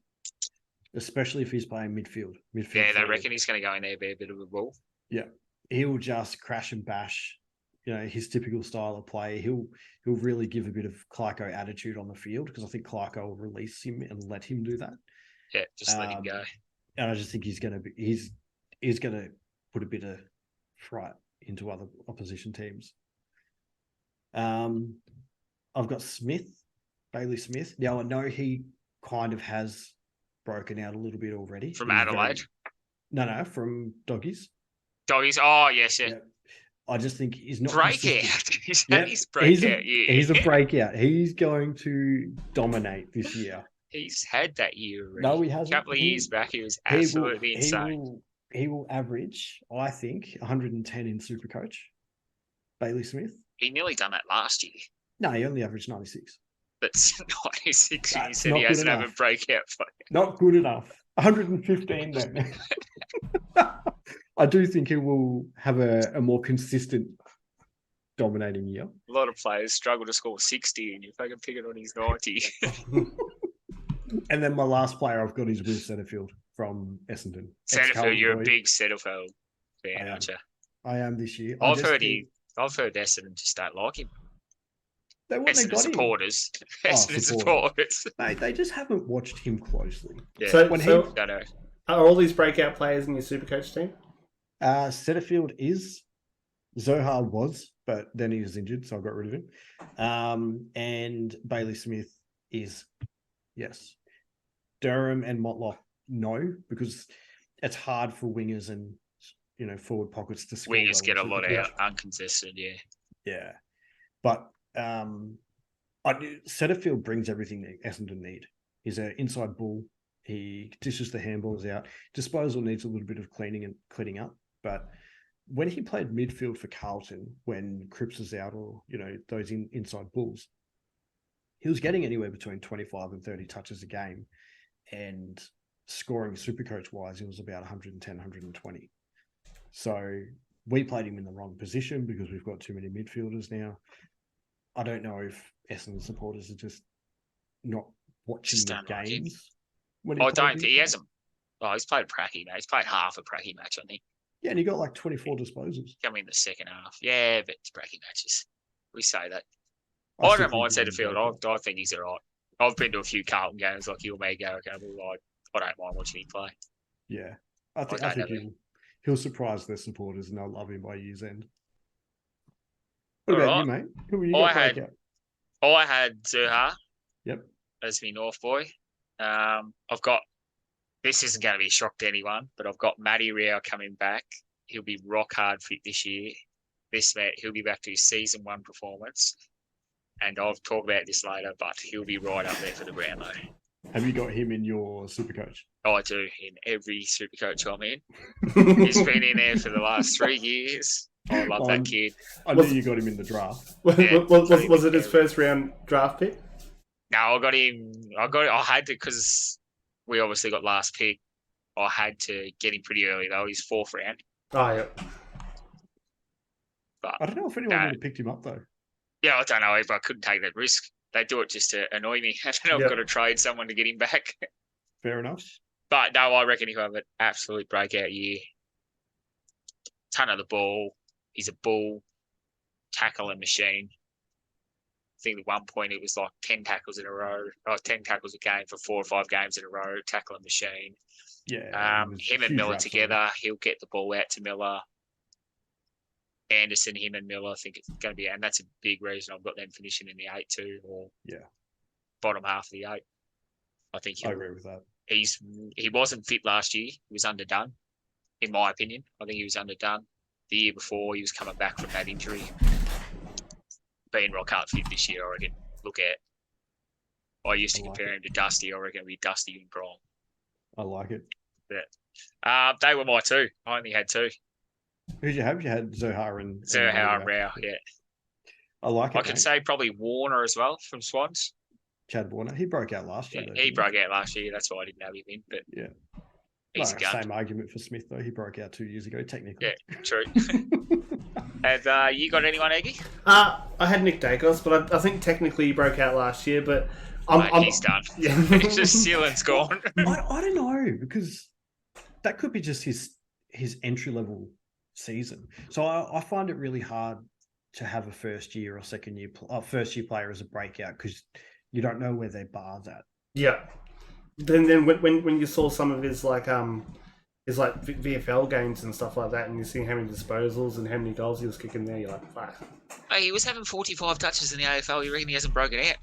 especially if he's playing midfield. Yeah, they reckon he's going to go in there, be a bit of a ball. Yeah. He'll just crash and bash, his typical style of play. He'll really give a bit of Clarko attitude on the field, because I think Clarko will release him and let him do that. Yeah, just let him go. And I just think he's going to put a bit of fright into other opposition teams. I've got Bailey Smith. Now, I know he kind of has broken out a little bit already. From Adelaide? No, from Doggies. Doggies? Oh, yes, yeah. I just think he's not breakout. He's had his he's breakout year. He's a breakout. He's going to dominate this year. He's had that year already. No, he hasn't. A couple of years back, he was absolutely insane. He will average, I think, 110 in Supercoach. Bailey Smith. He nearly done that last year. No, he only averaged 96. That's 96. That's He said he hasn't had a breakout player. Not good enough. 115 then. I do think he will have a more consistent dominating year. A lot of players struggle to score 60 and you're fucking picking on his 90. And then my last player I've got is Will Setterfield from Essendon. Setterfield, you're a big Setterfield fan, aren't you? I am this year. I've heard Essendon just don't like him. Essendon supporters. Essendon supporters. Mate, they just haven't watched him closely. Yeah. Don't know. Are all these breakout players in your Supercoach team? Setterfield is. Zohar was, but then he was injured, so I got rid of him. And Bailey Smith is. Yes. Durham and Motlop, no, because it's hard for wingers and forward pockets to score. Wingers get a lot out uncontested, yeah. Yeah. But Setterfield brings everything that Essendon need. He's an inside bull. He dishes the handballs out. Disposal needs a little bit of cleaning up. But when he played midfield for Carlton, when Cripps was out or, those inside bulls, he was getting anywhere between 25 and 30 touches a game. And scoring Supercoach-wise, it was about 110, 120. So we played him in the wrong position because we've got too many midfielders now. I don't know if Essendon supporters are just not watching the games. I don't think he hasn't. Oh, he's played a pracky match. He's played half a pracky match, I think. Yeah, and he got like 24 disposals. Coming in the second half. Yeah, but it's pracky matches. We say that. I don't mind Setterfield. I think he's all right. I've been to a few Carlton games like you may go, I don't mind watching him play. Yeah. I think he'll surprise their supporters and they'll love him by year's end. What about you, mate? Who were you I had Zohar. Yep. As my North boy. I've got, this isn't going to be a shock to anyone, but I've got Matty Rao coming back. He'll be rock hard fit this year. He'll be back to his season 1 performance. And I'll talk about this later, but he'll be right up there for the brownlow. Have you got him in your Supercoach? I do, in every Supercoach I'm in. He's been in there for the last 3 years. I love that kid. I knew you got him in the draft. Was it his first round draft pick? No, I got him. I had to, because we obviously got last pick. I had to get him pretty early, though. He's 4th round. Oh, yeah. But I don't know if anyone would have picked him up, though. Yeah, I don't know if I couldn't take that risk. They do it just to annoy me. I don't know, I've got to trade someone to get him back. Fair enough. But no, I reckon he'll have an absolute breakout year. Ton of the ball. He's a bull. Tackling machine. I think at one point it was like 10 tackles in a row. 10 tackles a game for 4 or 5 games in a row. Tackling machine. Yeah. Him and Miller together. He'll get the ball out to Miller. Anderson, him and Miller, I think it's going to be, and that's a big reason I've got them finishing in the 8-2 or bottom half of the 8. I think I agree with that. He wasn't fit last year. He was underdone, in my opinion. I think he was underdone. The year before, he was coming back from that injury. Being rock hard fit this year, I reckon. Look at. I used to compare him to Dusty. I reckon it'll be Dusty and Prime. I like it. Yeah. They were my 2. I only had 2. Who'd you have? You had Zohar and Rao, yeah. I like it. I could say probably Warner as well from Swans. Chad Warner. He broke out last year. Yeah, he broke out last year. That's why I didn't have him in. But yeah. He's a gun. Same argument for Smith, though. He broke out 2 years ago, technically. Yeah, true. Have you got anyone, Eggy? I had Nick Dacos, but I think technically he broke out last year, but he's done. Yeah. Just ceiling's gone. I don't know, because that could be just his entry-level season. So I find it really hard to have a first year player as a breakout, because you don't know where their bar's at. Yeah. Then when you saw some of his VFL games and stuff like that, and you see how many disposals and how many goals he was kicking there, you're like, wow. Hey, he was having 45 touches in the AFL. You reckon he hasn't broken out?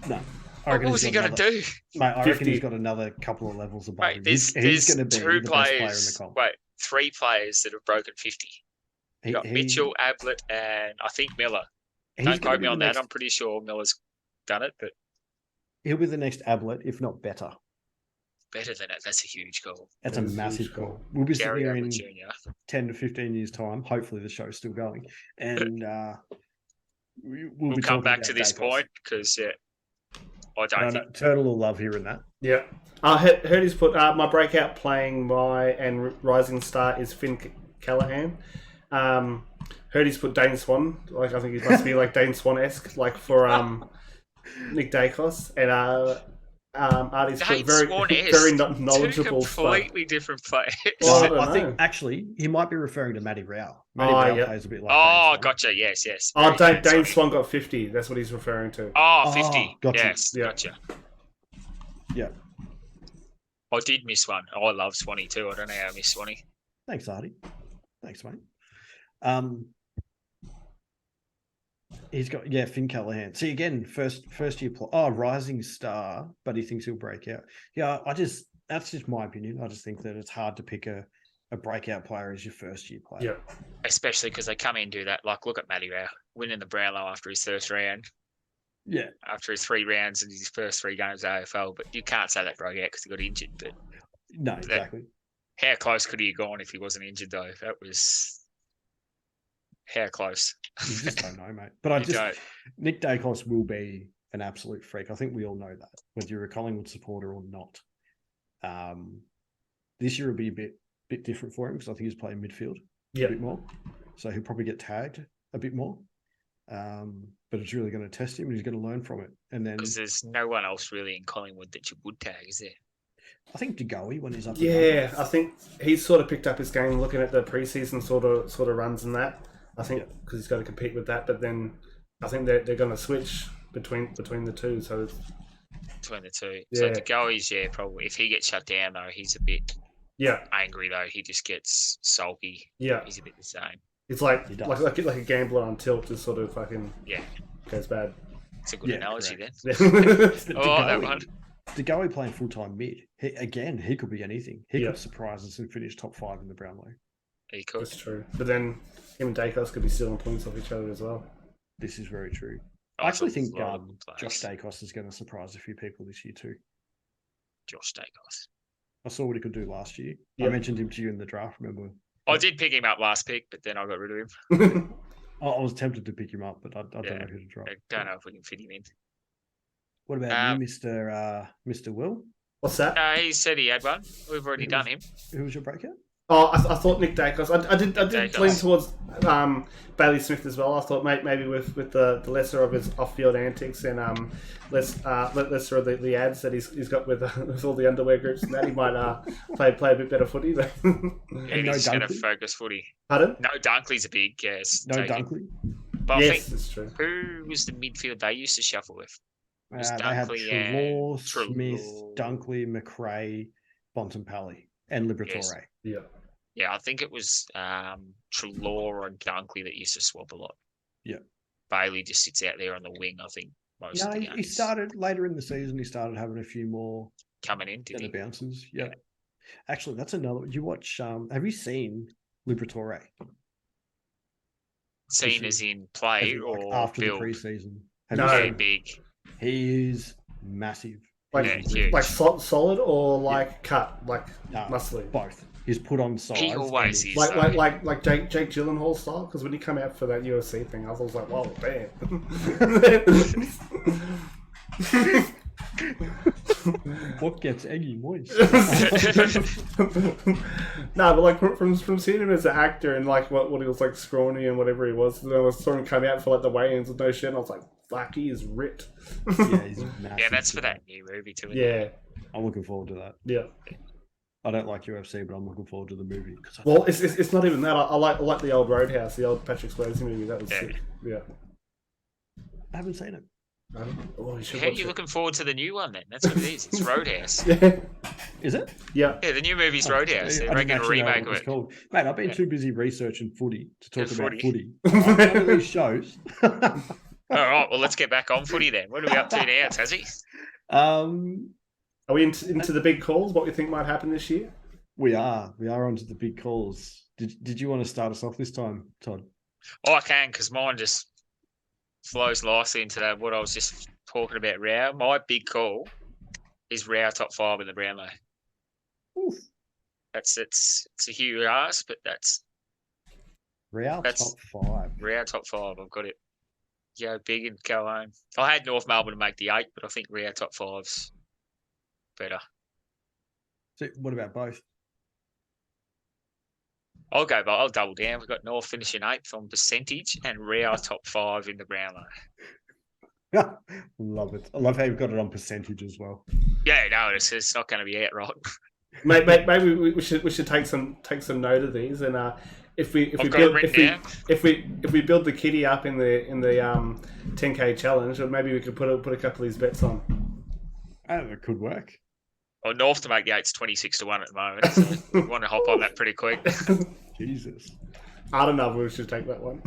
No. What was he going to do? Mate, I reckon he's got another couple of levels above him. There's he's going to be the best player in the comp. Wait, 3 players that have broken 50. You got Mitchell, Ablett, and I think Miller. Don't quote me on that. I'm pretty sure Miller's done it, but he'll be the next Ablett, if not better. Better than it. That's a huge goal. That's a massive goal. We'll be sitting here in 10 to 15 years' time. Hopefully the show's still going. And we'll come back to this point because, I don't think... Turtle will love hearing that. Yeah. I heard he's put my breakout playing and rising star is Finn Callahan. Heard he's put Dane Swan. Like I think he must be like Dane Swan-esque, like for Nick Dacos. And Artie's put very knowledgeable. Two completely different players. Well, I think actually he might be referring to Matty Rao. Matty Rao plays a bit like. Gotcha. Yes. Dane Swan got 50. That's what he's referring to. 50. Gotcha. Yes, gotcha. Yeah. I did miss one. I love Swanee too. I don't know how I missed Swanee. Thanks, Artie. Thanks, mate. He's got Finn Callahan. See again, first year rising star, but he thinks he'll break out. Yeah, that's just my opinion. I just think that it's hard to pick a breakout player as your first year player. Yeah, especially because they come in and do that. Like look at Matty Rao winning the Brownlow after his first round. Yeah, after his 3 rounds in his first 3 games AFL, but you can't say that broke out because he got injured. But no, exactly. How close could he have gone if he wasn't injured though? That was. How close? You just don't know, mate. But Nick Dacos will be an absolute freak. I think we all know that, whether you're a Collingwood supporter or not. This year will be a bit different for him because I think he's playing midfield a bit more. So he'll probably get tagged a bit more. But it's really going to test him and he's going to learn from it. And then because there's no one else really in Collingwood that you would tag, is there? I think DeGoey when he's up. Yeah, I think he's sort of picked up his game looking at the preseason sort of runs and that. I think because he's got to compete with that, but then I think they're going to switch between the two. So between the two, so DeGoey's probably if he gets shut down though, he's a bit angry though. He just gets sulky. Yeah, he's a bit the same. It's like a gambler on tilt, just sort of fucking goes bad. It's a good analogy then. That one. DeGoey playing full time mid. He could be anything. He could surprise us and finish top 5 in the Brownlow. He could. That's true. But then him and Dacos could be stealing points off each other as well. This is very true. I actually think Josh Dacos is going to surprise a few people this year too. Josh Dacos. I saw what he could do last year. I mentioned him to you in the draft, remember? I did pick him up last pick, but then I got rid of him. I was tempted to pick him up, but I don't know who to drop. I don't know if we can fit him in. What about you, Mr. Will? What's that? He said he had one. We've already done him. Who was your breakout? Oh, I thought Nick Dacos. I did lean towards Bailey Smith as well. I thought maybe with the lesser of his off-field antics and lesser of the ads that he's got with all the underwear groups and that, he might play a bit better footy. But he's going to focus footy. Pardon? No, Dunkley's a big No Dunkley? But yes, I think, that's true. Who was the midfield they used to shuffle with? They had Treloar, Smith, Dunkley, McRae, Bontempelli, and Liberatore. Yes. Yeah, I think it was Treloar and Dunkley that used to swap a lot. Yeah. Bailey just sits out there on the wing, I think, most of the games. He started later in the season, he started having a few more coming in, did he? Bounces. Yeah. Actually, that's another. You watch, have you seen Liberatore? Seen as in play or after build? The preseason? No, big. He is massive. Like solid or cut, like muscly? Both. He's put on size. He always is. Like Jake Gyllenhaal style. Because when he came out for that UFC thing, I was like, "Whoa, damn!" What gets eggy moist? No, but like from seeing him as an actor and like what he was like scrawny and whatever he was, and I saw him come out for like the weigh-ins with no shirt, and I was like, "Fuck, he is ripped." He's massive. Yeah, that's for that new movie too. Yeah, I'm looking forward to that. Yeah. I don't like UFC, but I'm looking forward to the movie. Well, it's not even that. I like the old Roadhouse, the old Patrick Swayze movie. That was sick. Yeah. I haven't seen it. How are you looking forward to the new one then? That's what it is. It's Roadhouse. Yeah. Is it? Yeah. Yeah, the new movie's Roadhouse. They're making a remake of it. Called. Mate, I've been too busy researching footy to talk about footy. None of these shows. All right, well, let's get back on footy then. What are we up to now, Tazzy? Are we into the big calls? What we think might happen this year? We are onto the big calls. Did you want to start us off this time, Todd? Oh, I can, because mine just flows nicely into that. What I was just talking about, Rao. My big call is Rao top 5 in the Brownlow. Oof. It's a huge ask, but that's Real top 5. Rao top 5. I've got it. Go big and go home. I had North Melbourne to make the 8, but I think Rao top 5's better. So what about both? I'll double down. We've got North finishing 8th on percentage and Rao top 5 in the Brownlow. Love it. I love how you've got it on percentage as well. Yeah, no, it's not going to be outright. Maybe we should take some note of these, and if we build the kitty up in the 10K challenge, or maybe we could put a couple of these bets on. It could work. Well, North to make the 8's 26 to 1 at the moment. So we want to hop on that pretty quick. Jesus. I don't know if we should take that one.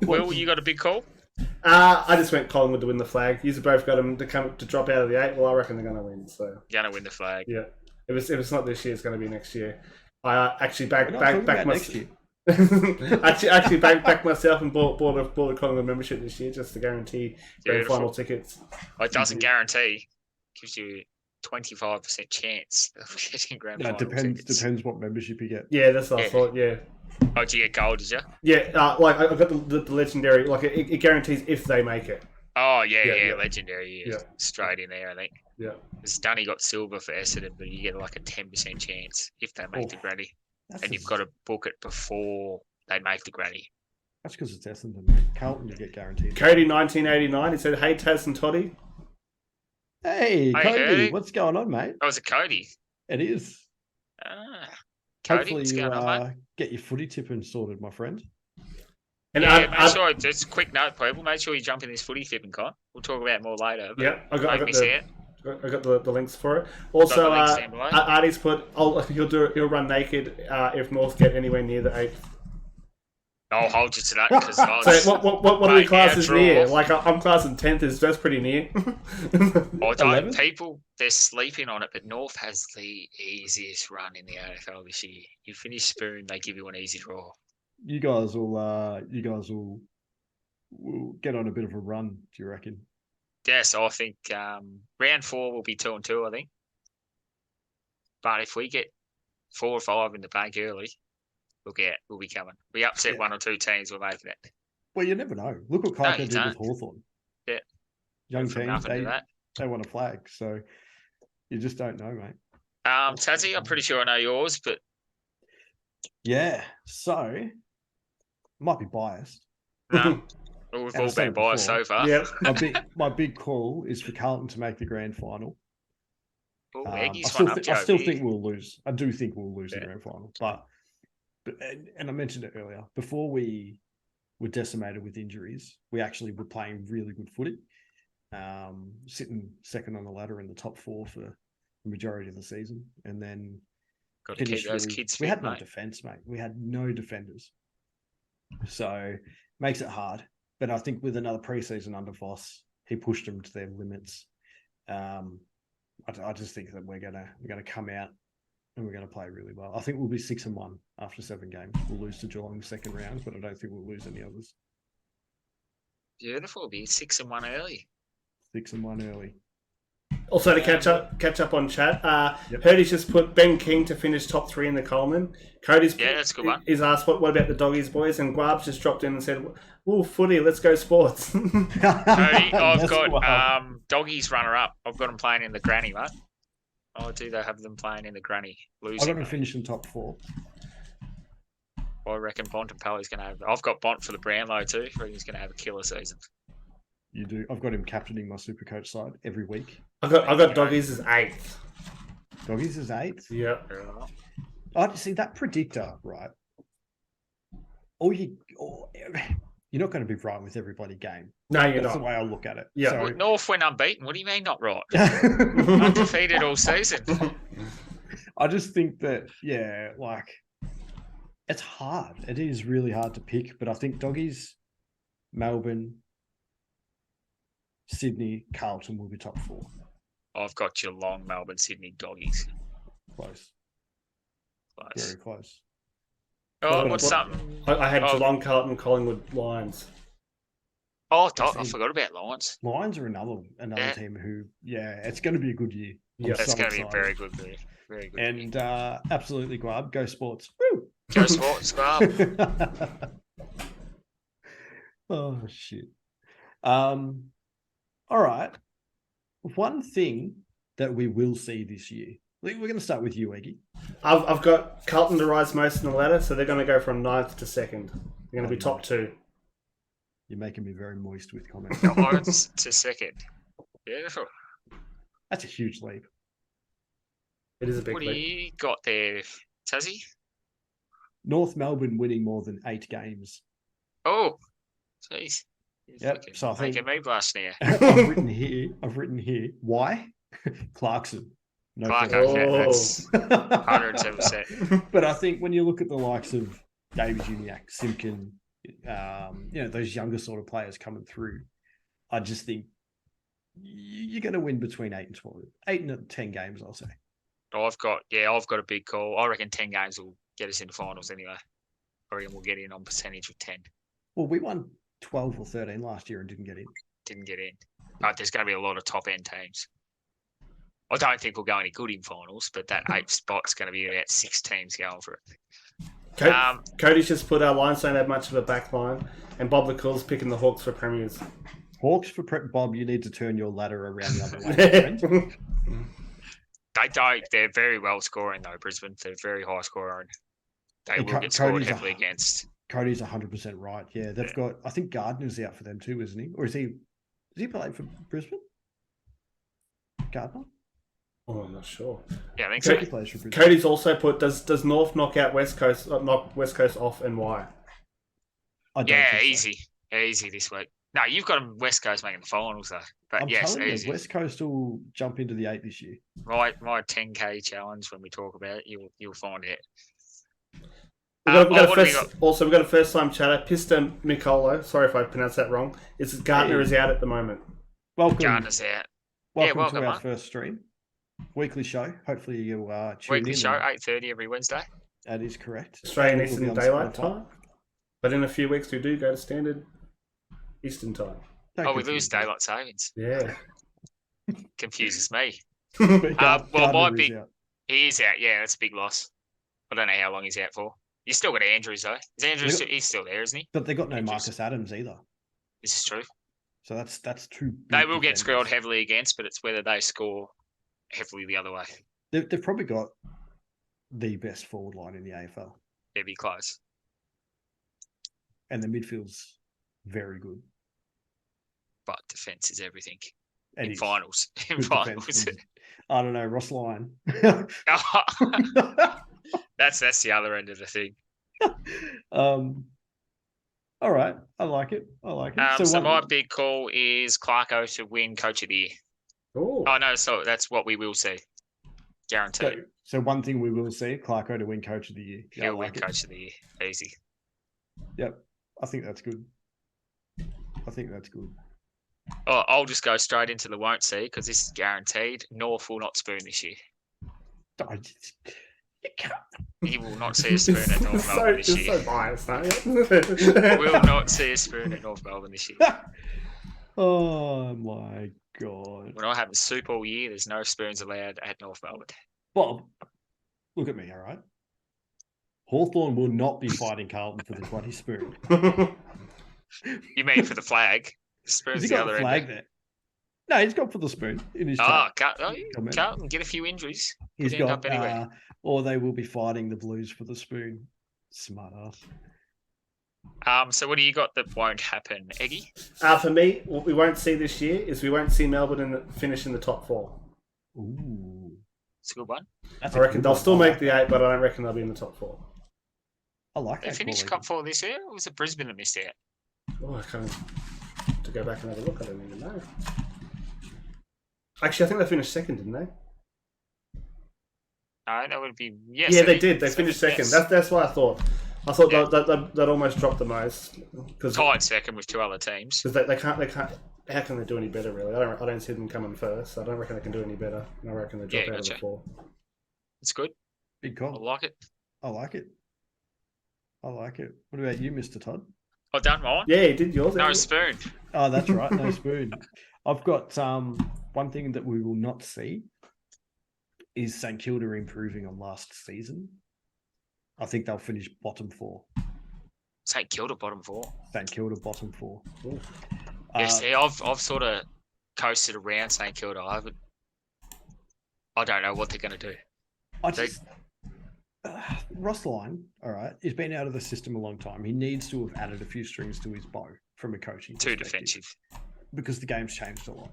Will, you got a big call? I just went Collingwood to win the flag. You've both got them to drop out of the 8. Well, I reckon they're going to win. So Going to win the flag. yeah, if it's not this year, it's going to be next year. I actually back myself. actually back myself and bought a Collingwood membership this year just to guarantee grand final tickets. Well, it doesn't guarantee. Gives you 25% chance of getting grand final tickets. Depends what membership you get. Yeah, that's what I thought. Yeah. Oh, did you get gold? Did you? Yeah, like I got the legendary. Like it guarantees if they make it. Oh yeah, legendary. Yeah. Straight in there, I think. Yeah. Because Dunny got silver for Essendon, but you get like a 10% chance if they make the granny, and you've got to book it before they make the granny. That's because it's Essendon, mate. Carlton, you get guaranteed. Cody 1989. He said, "Hey Taz and Toddy." Hey, Cody, what's going on, mate? Oh, is it Cody? It is. Cody, Hopefully what's you going on, mate? get your footy tipping sorted, my friend. And make sure, just a quick note, people, make sure you jump in this footy tipping con. We'll talk about it more later. Yeah, I got the links for it. Got Also, the links down below. Artie's put, he'll run naked if North get anywhere near the 8th. I'll hold you to that because So what are we classes near? Like I'm classing 10th. That's pretty near. People, they're sleeping on it, but North has the easiest run in the AFL this year. You finish Spoon, they give you an easy draw. You guys will get on a bit of a run, do you reckon? Yes, I think round 4 will be 2-2, I think. But if we get 4 or 5 in the bank early, we'll be coming. We upset 1 or 2 teams, we're making it. Well, you never know. Look what Kaiko did with Hawthorn. Yeah. Young teams, they want a flag. So you just don't know, mate. Tazzy, I'm pretty sure I know yours, but... Yeah, so... Might be biased. No, we've all been biased so far. Yeah. My big call is for Carlton to make the grand final. I still think we'll lose. I do think we'll lose the grand final. But I mentioned it earlier, before we were decimated with injuries, we actually were playing really good footy, sitting second on the ladder in the top 4 for the majority of the season. And then got to keep those kids fit, we had mate. No defence, mate. We had no defenders. So makes it hard. But I think with another preseason under Voss, he pushed them to their limits. I just think that we're gonna come out and we're gonna play really well. I think we'll be 6-1 after 7 games. We'll lose to Geelong in the second round, but I don't think we'll lose any others. Beautiful, be 6-1 early. 6-1 early. Also to catch up on chat, Heard just put Ben King to finish top 3 in the Coleman. Cody's that's a good one. He's asked what about the doggies boys, and Guab's just dropped in and said, "Ooh, footy, let's go sports." Cody, I've got doggies runner up. I've got them playing in the granny, mate. Oh, do they have them playing in the granny? Losing. I've got them finishing top 4. I reckon Bont and Pelly's going to have. I've got Bont for the Brownlow too. I reckon he's going to have a killer season. You do. I've got him captaining my Supercoach side every week. I got doggies as 8th. Doggies as 8th? Yeah. I see that predictor, right? You're not going to be right with everybody game. No, you're not. That's the way I look at it. Yeah. So, North went unbeaten. What do you mean not right? Undefeated all season. I just think that, it's hard. It is really hard to pick, but I think doggies, Melbourne, Sydney, Carlton will be top 4. I've got Geelong, Melbourne, Sydney, doggies. Close. Very close. What's something? I had Geelong, Carlton, Collingwood, Lions. Oh, I forgot about Lions. Lions are another team who, it's going to be a good year. Yeah, that's going to be a very good year. Very good. And absolutely, Guab, go Sports. Woo! Go Sports, Guab. Oh shit. All right. One thing that we will see this year. We're going to start with you, Eggy. I've got Carlton to rise most in the ladder, so they're going to go from 9th to 2nd. They're going to be top 2. You're making me very moist with comments. 9th to 2nd. Beautiful. That's a huge leap. It is a big leap. What do you got there, Tazzy? North Melbourne winning more than 8 games. Oh, jeez. Yep. So I think making me blush now. I've written here. Why? Clarkson. No. That's 107%. But I think when you look at the likes of David Uniacke, Simpkin, those younger sort of players coming through, I just think you're going to win between 8 and 12, 8 and 10 games. I'll say. I've got a big call. I reckon 10 games will get us into finals anyway. I reckon we'll get in on percentage of 10. Well, we won 12 or 13 last year and didn't get in. But there's going to be a lot of top end teams. I don't think we'll go any good in finals, but that 8th spot's going to be about 6 teams going for it. Cody's just put our Lions don't have much of a back line, and Bob the Cool's picking the Hawks for premiers. Hawks for Bob, you need to turn your ladder around the other way. They don't. They're very well scoring though, Brisbane. They're very high scoring. They will get scored heavily against. Cody's 100% right. Yeah, they've got. I think Gardner's out for them too, isn't he? Or is he? Is he playing for Brisbane? Gardner? Oh, I'm not sure. Yeah, I think so. He plays for Brisbane. Cody's also put. Does North knock out West Coast? Knock West Coast off, and why? Easy this week. No, you've got them West Coast making the finals though. But easy. West Coast will jump into the 8 this year. My 10K challenge when we talk about it, you'll find it. We've got a first-time chatter. Pista Mikolo. Sorry if I pronounced that wrong. It's Gardner is out at the moment. Welcome. Gardner's out. Welcome to our first stream. Weekly show. Hopefully you tune in. Weekly show, 8:30 every Wednesday. That is correct. Australian Eastern Daylight Time. But in a few weeks we do go to Standard Eastern Time. We lose daylight savings. Yeah. Confuses me. Out. He is out. Yeah, that's a big loss. I don't know how long he's out for. You still got Andrews though. He's still there, isn't he? But they got no Marcus Adams either. This is true. So that's too. They will get scored heavily against, but it's whether they score heavily the other way. They've probably got the best forward line in the AFL. They'd be close. And the midfield's very good. But defence is everything. In finals. I don't know, Ross Lyon. That's the other end of the thing. All right. I like it. So my big call is Clarko to win Coach of the Year. Ooh. Oh, no, so that's what we will see. Guaranteed. So one thing we will see, Clarko to win Coach of the Year. He'll win Coach of the Year. Easy. Yep. I think that's good. Oh, I'll just go straight into the won't see because this is guaranteed. North will not spoon this year. He will not see a spoon at North Melbourne this year. So biased, aren't you? Will not see a spoon at North Melbourne this year. Oh my God. When I have a soup all year, there's no spoons allowed at North Melbourne. Bob, look at me, all right? Hawthorn will not be fighting Carlton for the bloody spoon. You mean for the flag? The spoon's the other flag end. there. No, he's got for the spoon in his chat. Carlton get a few injuries. He's got, anyway. Or they will be fighting the Blues for the spoon. Smart ass. So what do you got that won't happen, Eggy? For me, what we won't see this year is we won't see Melbourne finish in the top 4. Ooh. It's a good one. I reckon they'll still make the 8, but I don't reckon they'll be in the top 4. I like that. They finished Cup 4 this year, or was it Brisbane that missed out? Oh, I can't. To go back and have a look, I don't even know. Actually, I think they finished 2nd, didn't they? No, that would be yes. Yeah, they did. They finished 2nd. Yes. That's what I thought. I thought they'd almost dropped the most. Tied 2nd with 2 other teams. Because they can't. How can they do any better? Really, I don't see them coming first. So I don't reckon they can do any better. And I reckon they drop out of the 4. It's good. Big call. I like it. I like it. I like it. What about you, Mr. Todd? I've done mine. Yeah, you did yours. No spoon. Oh, that's right. No spoon. I've got one thing that we will not see is St Kilda improving on last season. I think they'll finish bottom 4. St Kilda bottom 4. St Kilda bottom 4. Yeah, see, I've sort of coasted around St Kilda. I don't know what they're going to do. Ross Lyon, all right, he's been out of the system a long time. He needs to have added a few strings to his bow from a coaching Too perspective, defensive. because the game's changed a lot.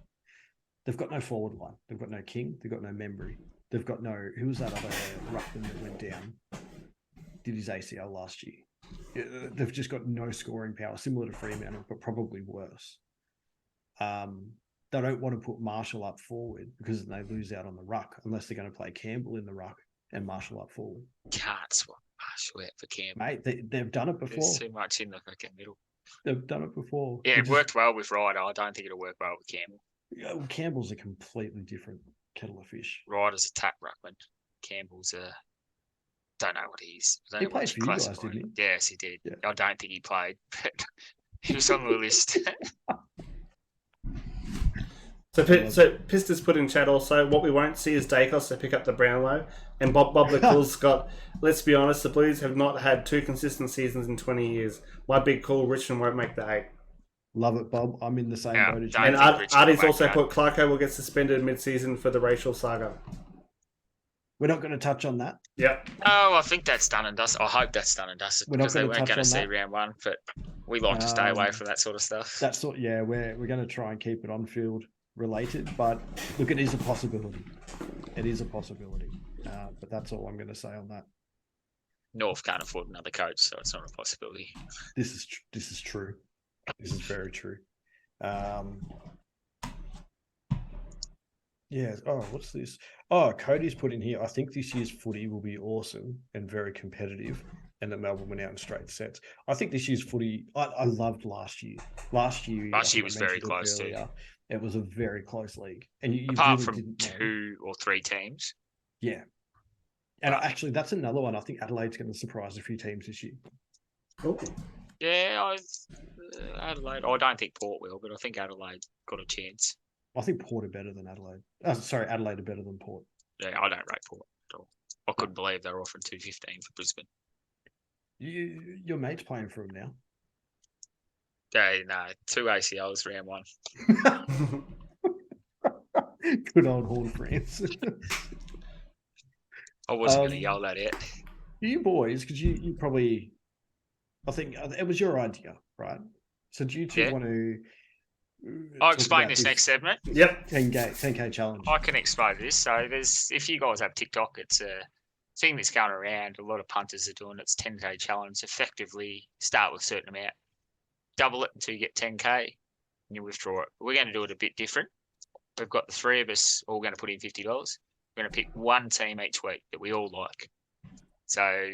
They've got no forward line. They've got no King. They've got no Membry. They've got no... Who was that other ruckman that went down? Did his ACL last year. They've just got no scoring power, similar to Fremantle, but probably worse. They don't want to put Marshall up forward because then they lose out on the ruck, unless they're going to play Campbell in the ruck and Marshall up forward. Can't swap Marshall out for Campbell. Mate, they've done it before. There's too much in the fucking middle. They've done it before. Yeah, it worked well with Ryder. I don't think it'll work well with Campbell. Campbell's a completely different kettle of fish. Ryder's a tap ruckman. Campbell's a... Don't know what he is. He played for you guys, didn't he? Yes, he did. Yeah. I don't think he played, but he was on the list. So Pista's put in chat also, what we won't see is Dacos to pick up the Brownlow. And Bob LaCool's got, let's be honest, the Blues have not had 2 consistent seasons in 20 years. My big call, Richmond won't make the 8. Love it, Bob. I'm in the same boat as you. And Artie's also put Clarko will get suspended mid-season for the racial saga. We're not going to touch on that. Yep. Oh, I think that's done and dusted. I hope that's done and dusted, because they weren't going to see round 1, but we like to stay away from that sort of stuff. We're going to try and keep it on field related, but look, it is a possibility. It is a possibility, but that's all I'm going to say on that. North can't afford another coach, so it's not a possibility. This is true. This is very true. Yeah. Oh, what's this? Oh, Cody's put in here. I think this year's footy will be awesome and very competitive, and that Melbourne went out in straight sets. I think this year's footy. I loved last year. Last year was very close too. It was a very close league, and you apart really from 2 or 3 teams. Yeah, and actually, that's another one. I think Adelaide's going to surprise a few teams this year. Oh. Yeah, Adelaide. I don't think Port will, but I think Adelaide got a chance. I think Port are better than Adelaide. Adelaide are better than Port. Yeah, I don't rate Port at all. I couldn't believe they were offering $2.15 for Brisbane. Your mate's playing for him now. Yeah, no, 2 ACLs round 1. Good old Horn France. I wasn't going to yell that out. You boys, because you probably, I think it was your idea, right? So do you two want to... I'll explain this next segment. Yep. 10K challenge. I can explain this. So if you guys have TikTok, it's a thing that's going around. A lot of punters are doing it. It's 10K challenge. Effectively, start with a certain amount, double it until you get 10K, and you withdraw it. We're going to do it a bit different. We've got the 3 of us all going to put in $50. We're going to pick one team each week that we all like. So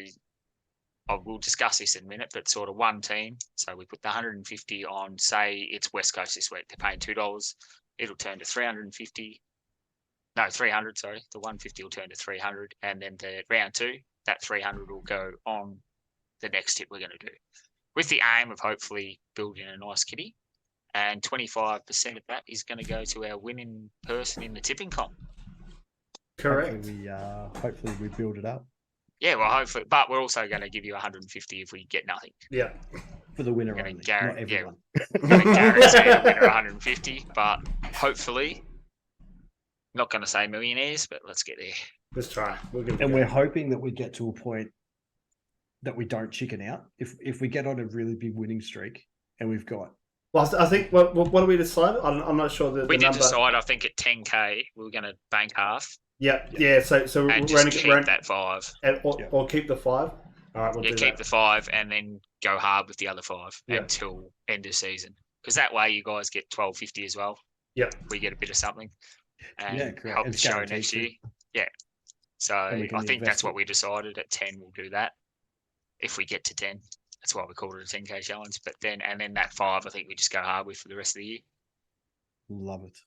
we'll discuss this in a minute, but sort of one team. So we put the 150 on, say it's West Coast this week. They're paying $2. It'll turn to 350. No, 300, sorry. The 150 will turn to 300. And then the round 2, that 300 will go on the next tip we're going to do, with the aim of hopefully building a nice kitty. And 25% of that is going to go to our winning person in the tipping comp. Correct. Hopefully we build it up. Yeah, well, hopefully, but we're also going to give you 150 if we get nothing. Yeah, for the winner only, not everyone. We're going to guarantee the winner 150, but hopefully, not going to say millionaires, but let's get there. Let's try. We're hoping that we get to a point that we don't chicken out. If we get on a really big winning streak, and we've got. Well, I think what do we decide? I'm not sure. We did decide. I think at 10K we were going to bank half. Yeah. So and we're just keep that 5, or keep the 5. All right, we'll do keep that. the 5, and then go hard with the other 5 until end of season. Because that way you guys get $12.50 as well. Yeah, we get a bit of something, and correct. help the show next year. Yeah, so I think that's what we decided. At 10, we'll do that. If we get to 10, that's why we called it a 10K challenge. But then that 5, I think we just go hard with for the rest of the year. Love it.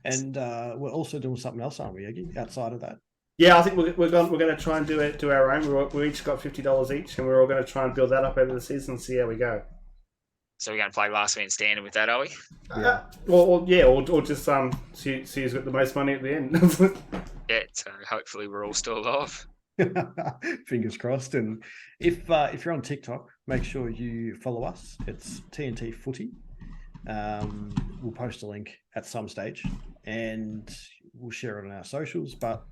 And we're also doing something else, aren't we, Eggy, outside of that? Yeah, I think we're going to try and do our own. We each got $50 each, and we're all going to try and build that up over the season and see how we go. So we're going to play last man standing with that, are we? Or just see who's got the most money at the end. Yeah, so hopefully we're all still alive. Fingers crossed. And if you're on TikTok, make sure you follow us. It's TNT Footy. We'll post a link at some stage, and we'll share it on our socials. But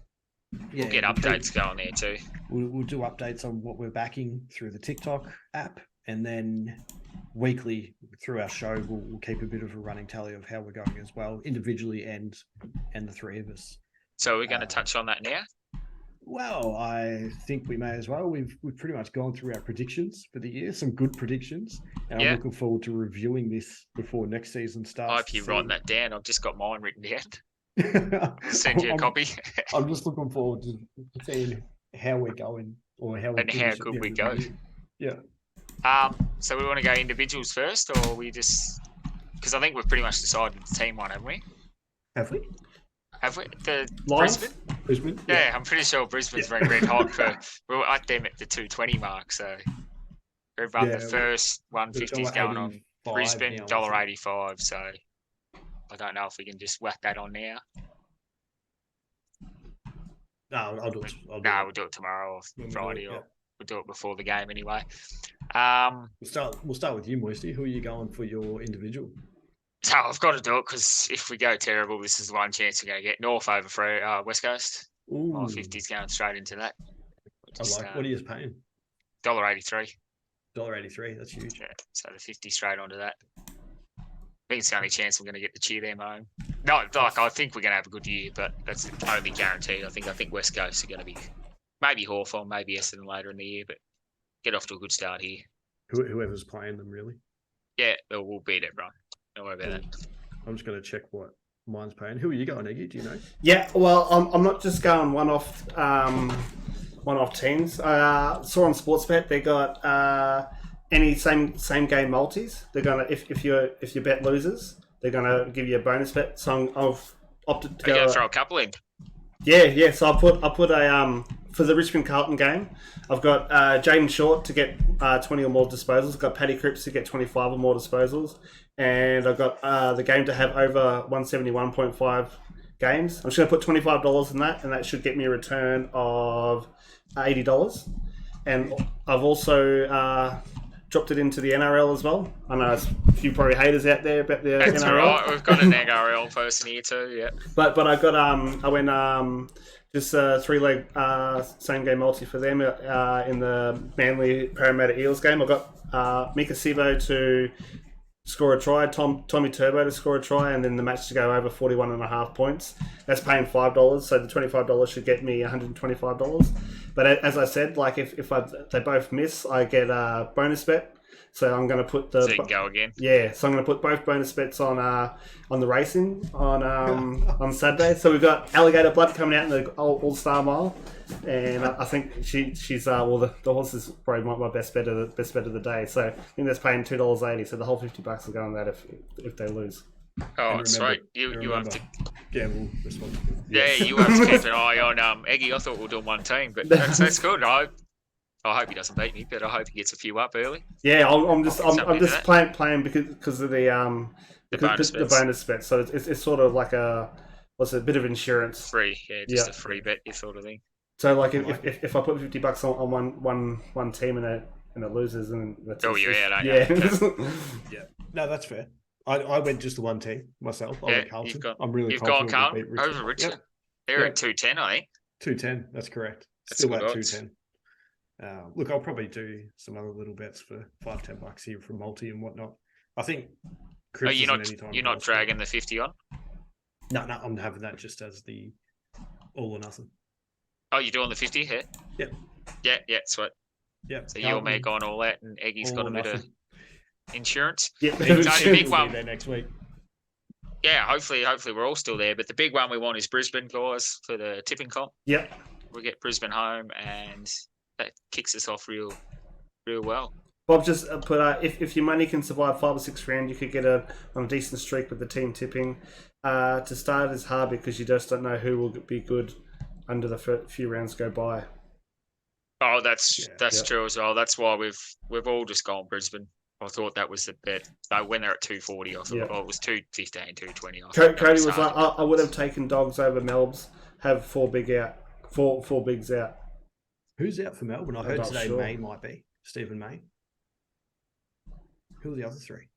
yeah, we'll get updates going there too. We'll do updates on what we're backing through the TikTok app, and then weekly through our show, we'll keep a bit of a running tally of how we're going as well, individually and the three of us. So we're going to touch on that now. Well, I think we may as well. We've pretty much gone through our predictions for the year, some good predictions, and I'm looking forward to reviewing this before next season starts. I hope you've written that down. I've just got mine written down. Send you a copy. I'm just looking forward to seeing how we're going or how good we go. Yeah. So we want to go individuals first, or we just because I think we've pretty much decided the team one, haven't we? Have we? Have we? The Lions? Brisbane? Yeah, I'm pretty sure Brisbane's been red hot we were at them at the 220 mark, so we're above the first 150's going on. Brisbane $1.85, so I don't know if we can just whack that on now. No, I'll do it. We'll do it tomorrow or Friday, or we'll do it before the game anyway. We'll start with you, Moisty. Who are you going for your individual? So I've got to do it because if we go terrible, this is the one chance we're going to get. North over West Coast. Ooh. 50's going straight into that. What are you paying? $1.83. $1.83. That's huge. Yeah, so the 50 straight onto that. I think it's the only chance I'm going to get to cheer them home. No, I think we're going to have a good year, but that's only guaranteed. I think West Coast are going to be maybe Hawthorn, maybe Essendon later in the year, but get off to a good start here. Whoever's playing them, really. Yeah, we'll beat everyone. Don't worry about that. I'm just going to check what mine's paying. Who are you going, Eggy? Do you know? Yeah, well, I'm not just going one-off teams. Saw on Sportsbet they got any same game multis. They're gonna if your bet loses, they're gonna give you a bonus bet. So I've opted to go. Throw a couple in. Yeah. So I put a for the Richmond Carlton game. I've got Jaden Short to get 20 or more disposals. I've got Paddy Cripps to get 25 or more disposals. And I've got the game to have over 171.5 games. I'm just going to put $25 in that, and that should get me a return of $80. And I've also dropped it into the NRL as well. I know there's a few probably haters out there about the That's NRL. All right. We've got an NRL person here too, yeah. But I got I went just a 3-leg same game multi for them in the Manly Parramatta Eels game. I got Mika Sivo to score a try, Tommy Turbo to score a try, and then the match to go over 41.5 points. That's paying $5, so the $25 should get me $125. But as I said, like if they both miss, I get a bonus bet. So I'm going to put so you can go again. Yeah, so I'm going to put both bonus bets on the racing on Saturday. So we've got Alligator Blood coming out in the All-Star Mile, and I think she's the horse is probably my best bet of the day. So I think that's paying $2.80. So the whole $50 will go on that if they lose. Oh, remember, sweet! You have to gamble responsibly. Yeah, you have to keep an eye on Eggy. I thought we were doing one team, but that's good. I hope he doesn't beat me, but I hope he gets a few up early. Yeah, I'm just playing because of the bonus bet. So it's sort of like a bit of insurance. Free, yeah, a free bet, sort of thing. So like if I put $50 on one team and it loses, and that's you're out, yeah. No, that's fair. I went just the one team myself. I went Carlton. You've gone Carlton over Richmond. Yep. They're at 210, I think. 210, that's correct. That's still at 210. Look, I'll probably do some other little bets for $5-10 here from multi and whatnot. I think. You're not dragging the 50 on? No, I'm having that just as the all or nothing. Oh, you're doing the 50 here? Yep. Yeah, sweet. Yep. So you and me going all that, and Eggy's got a bit of insurance. Yeah, the big one there next week. Yeah, hopefully we're all still there. But the big one we want is Brisbane, guys, for the tipping comp. Yep. We'll get Brisbane home, and that kicks us off real well. Bob just put if your money can survive 5 or 6 rounds, you could get on a decent streak with the team tipping. To start is hard because you just don't know who will be good under the few rounds go by. Oh, that's Yeah. true as well. That's why we've all just gone Brisbane. I thought that was the bet. When they're at 240, I thought, it was 215, 220. Cody was like, I would have taken Dogs over Melbs, have four bigs out. Who's out for Melbourne? I heard today sure. May might be. Stephen May. Who are the other three?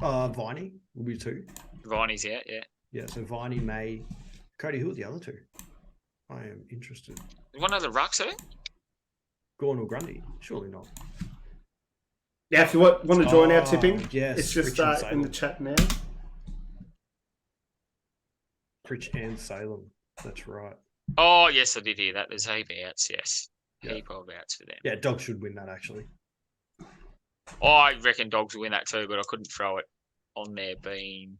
Viney will be 2. Viney's out, yeah. Yeah, so Viney, May. Cody, who are the other 2? I am interested. One of the rucks, eh? Gorn or Grundy? Surely not. Yeah, if you want to join our tipping, yes, it's just in the chat now. Pritch and Salem. That's right. Oh, yes, I did hear that. There's heap outs, yes. Yeah. Heap of outs for them. Yeah, Dogs should win that, actually. I reckon Dogs will win that too, but I couldn't throw it on there being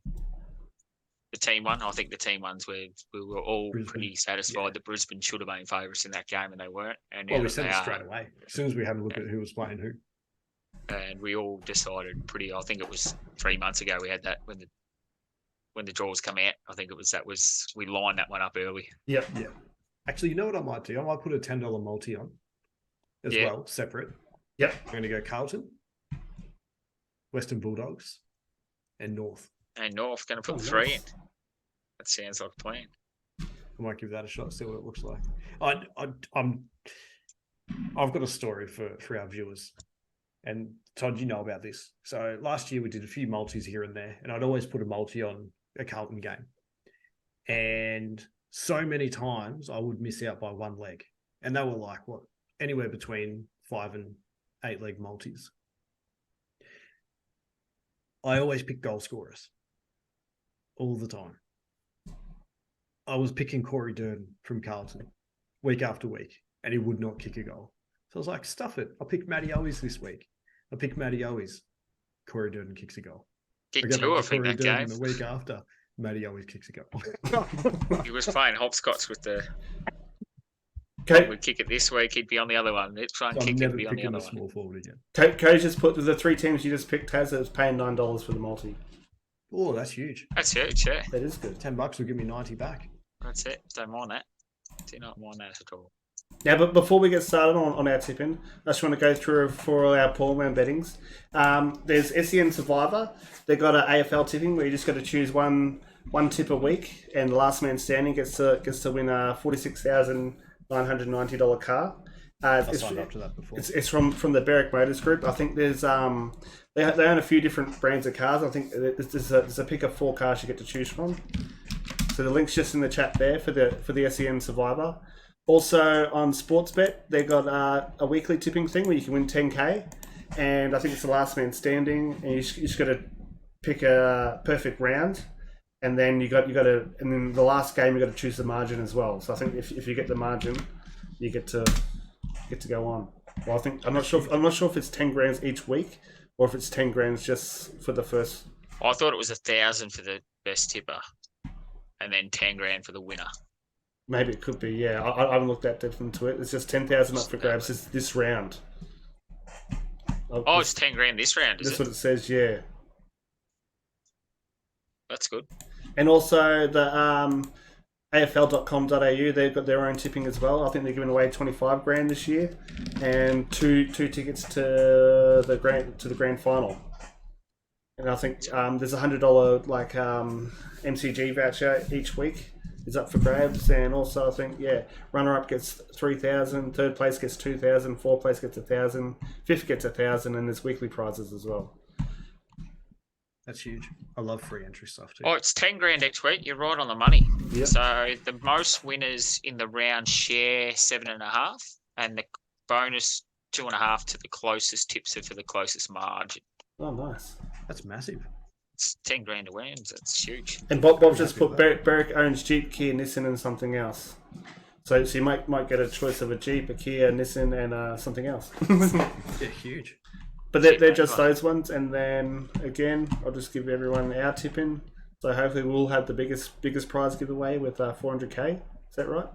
the team one. I think the team ones we were all pretty satisfied that Brisbane should have been favourites in that game, and they weren't. And we said it straight away. As soon as we had a look at who was playing who. And we all decided I think it was 3 months ago we had that when the draws come out. I think we lined that one up early. Yeah. Actually, you know what I might do? I might put a $10 multi on as well, separate. Yep. I'm going to go Carlton, Western Bulldogs, and North. And North going to put 3 in. That sounds like a plan. I might give that a shot, see what it looks like. I've got a story for our viewers. And Todd, you know about this. So last year we did a few multis here and there, and I'd always put a multi on a Carlton game. And so many times I would miss out by 1 leg. And they were like, anywhere between 5 and 8 leg multis. I always pick goal scorers. All the time. I was picking Corey Durden from Carlton week after week, and he would not kick a goal. So I was like, stuff it. I'll pick Matty Owies this week. I pick Matty Owies. Corey Durden kicks a goal. Kick 2, I think, that game. The week after, Matty Owies kicks a goal. He was playing hopscotch with the... Okay. We'd kick it this week, he'd be on the other one. He'd try and kick it, be on the other one. Small forward again. Coach just put the 3 teams you just picked, Taz, it was paying $9 for the multi. Oh, that's huge. That's huge, yeah. That is good. $10 will give me 90 back. That's it. Don't mind that. Do not mind that at all. Now, but before we get started on our tipping, I just want to go through for all our pool round bettings. There's SEN Survivor. They've got an AFL tipping where you just got to choose one tip a week, and the last man standing gets to win a $46,990 car. I signed up to that before. It's from the Berwick Motors Group. I think there's they own a few different brands of cars. I think there's a pick of 4 cars you get to choose from. So the link's just in the chat there for the SEN Survivor. Also on Sportsbet, they got a weekly tipping thing where you can win 10K, and I think it's the last man standing, and you just got to pick a perfect round, and then and then the last game you got to choose the margin as well. So I think if you get the margin, you get to go on. Well, I'm not sure if it's 10 grand each week or if it's 10 grand just for the first. I thought it was 1,000 for the best tipper, and then 10 grand for the winner. Maybe it could be, yeah. I haven't looked that deep into it. It's just 10,000 up for grabs this round. It's 10 grand this round, is it? That's what it says, yeah. That's good. And also the AFL.com.au, they've got their own tipping as well. I think they're giving away 25 grand this year, and two tickets to the grand final. And I think there's $100 MCG voucher each week is up for grabs, and also I think runner up gets 3,000, third place gets 2,000, fourth place gets 1,000, fifth gets 1,000, and there's weekly prizes as well. That's huge. I love free entry stuff too. Oh, it's 10 grand each week. You're right on the money. Yep. So the most winners in the round share 7.5, and the bonus 2.5 to the closest tipster for the closest margin. Oh, nice. That's massive. It's 10 grand to win. That's huge. And Bob just put Berwick owns Jeep, Kia, Nissan, and something else. So you might get a choice of a Jeep, a Kia, Nissan, and something else. Yeah, huge. But they're just those ones. And then again, I'll just give everyone our tip in. So hopefully we'll have the biggest prize giveaway with 400k. Is that right?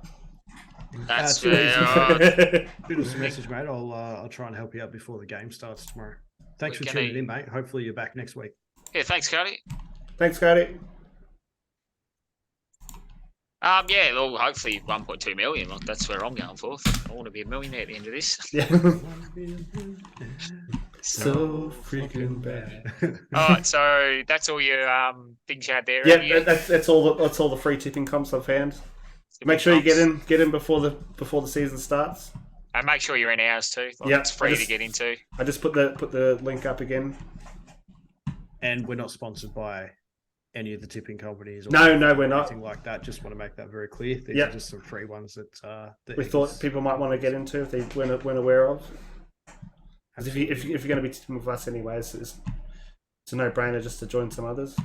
That's Shoot fair. us a message, mate. I'll try and help you out before the game starts tomorrow. Thanks for tuning in, mate. Hopefully you're back next week. Yeah, thanks, Cody. Thanks, Cody. Yeah, well, hopefully 1.2 million. Like, that's where I'm going for. I want to be a millionaire at the end of this. Yeah. So freaking bad. All right, so that's all your things you had there. Yeah, that's all. That's all the free tipping comps I've found. Make sure you get in before the season starts. And make sure you're in ours too. Like, it's free to get into. I just put the link up again. And we're not sponsored by any of the tipping companies. Or No, we're not. Anything like that. Just want to make that very clear. These are just some free ones that we thought people might want to get into if they weren't aware of. Because if you're going to be tipping with us anyways, it's a no-brainer just to join some others.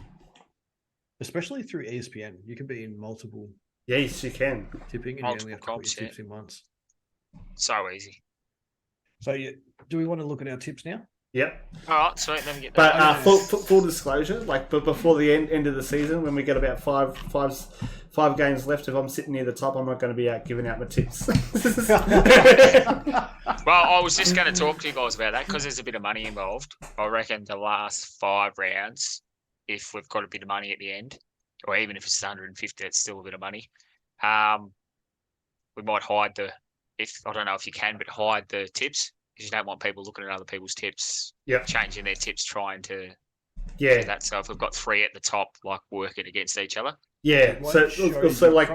Especially through ESPN, you can be in multiple. Yes, you can. Tipping, and you only have to put your tips in once. So easy. So, do we want to look at our tips now? Yep. All right, sweet. Let me get that. But full disclosure, but before the end of the season, when we get about five games left, if I'm sitting near the top, I'm not going to be out giving out my tips. Well, I was just going to talk to you guys about that because there's a bit of money involved. I reckon the last 5 rounds, if we've got a bit of money at the end, or even if it's 150, it's still a bit of money. We might hide I don't know if you can, but hide the tips because you don't want people looking at other people's tips, changing their tips, trying to do that. So if we've got 3 at the top, like working against each other. Yeah, so like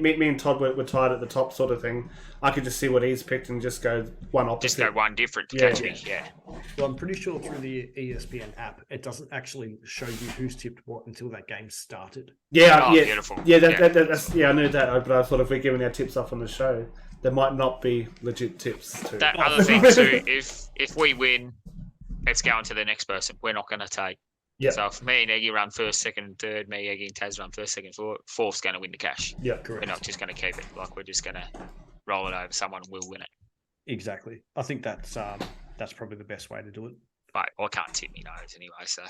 me and Todd were tied at the top, sort of thing. I could just see what he's picked and just go one opposite. Just go one different to catch me. Yeah. Well, I'm pretty sure through the ESPN app, it doesn't actually show you who's tipped what until that game started. Yeah, beautiful. Yeah, that's I knew that, but I thought if we're giving our tips off on the show, there might not be legit tips too. That other thing too, if we win, it's going to the next person. We're not going to take. Yeah. So if me and Eggy run first, second, and third, me, Eggy, and Taz run first, second, fourth's going to win the cash. Yeah, correct. We're not just going to keep it. Like, we're just going to roll it over. Someone will win it. Exactly. I think that's probably the best way to do it. But I can't tip me nose anyway, so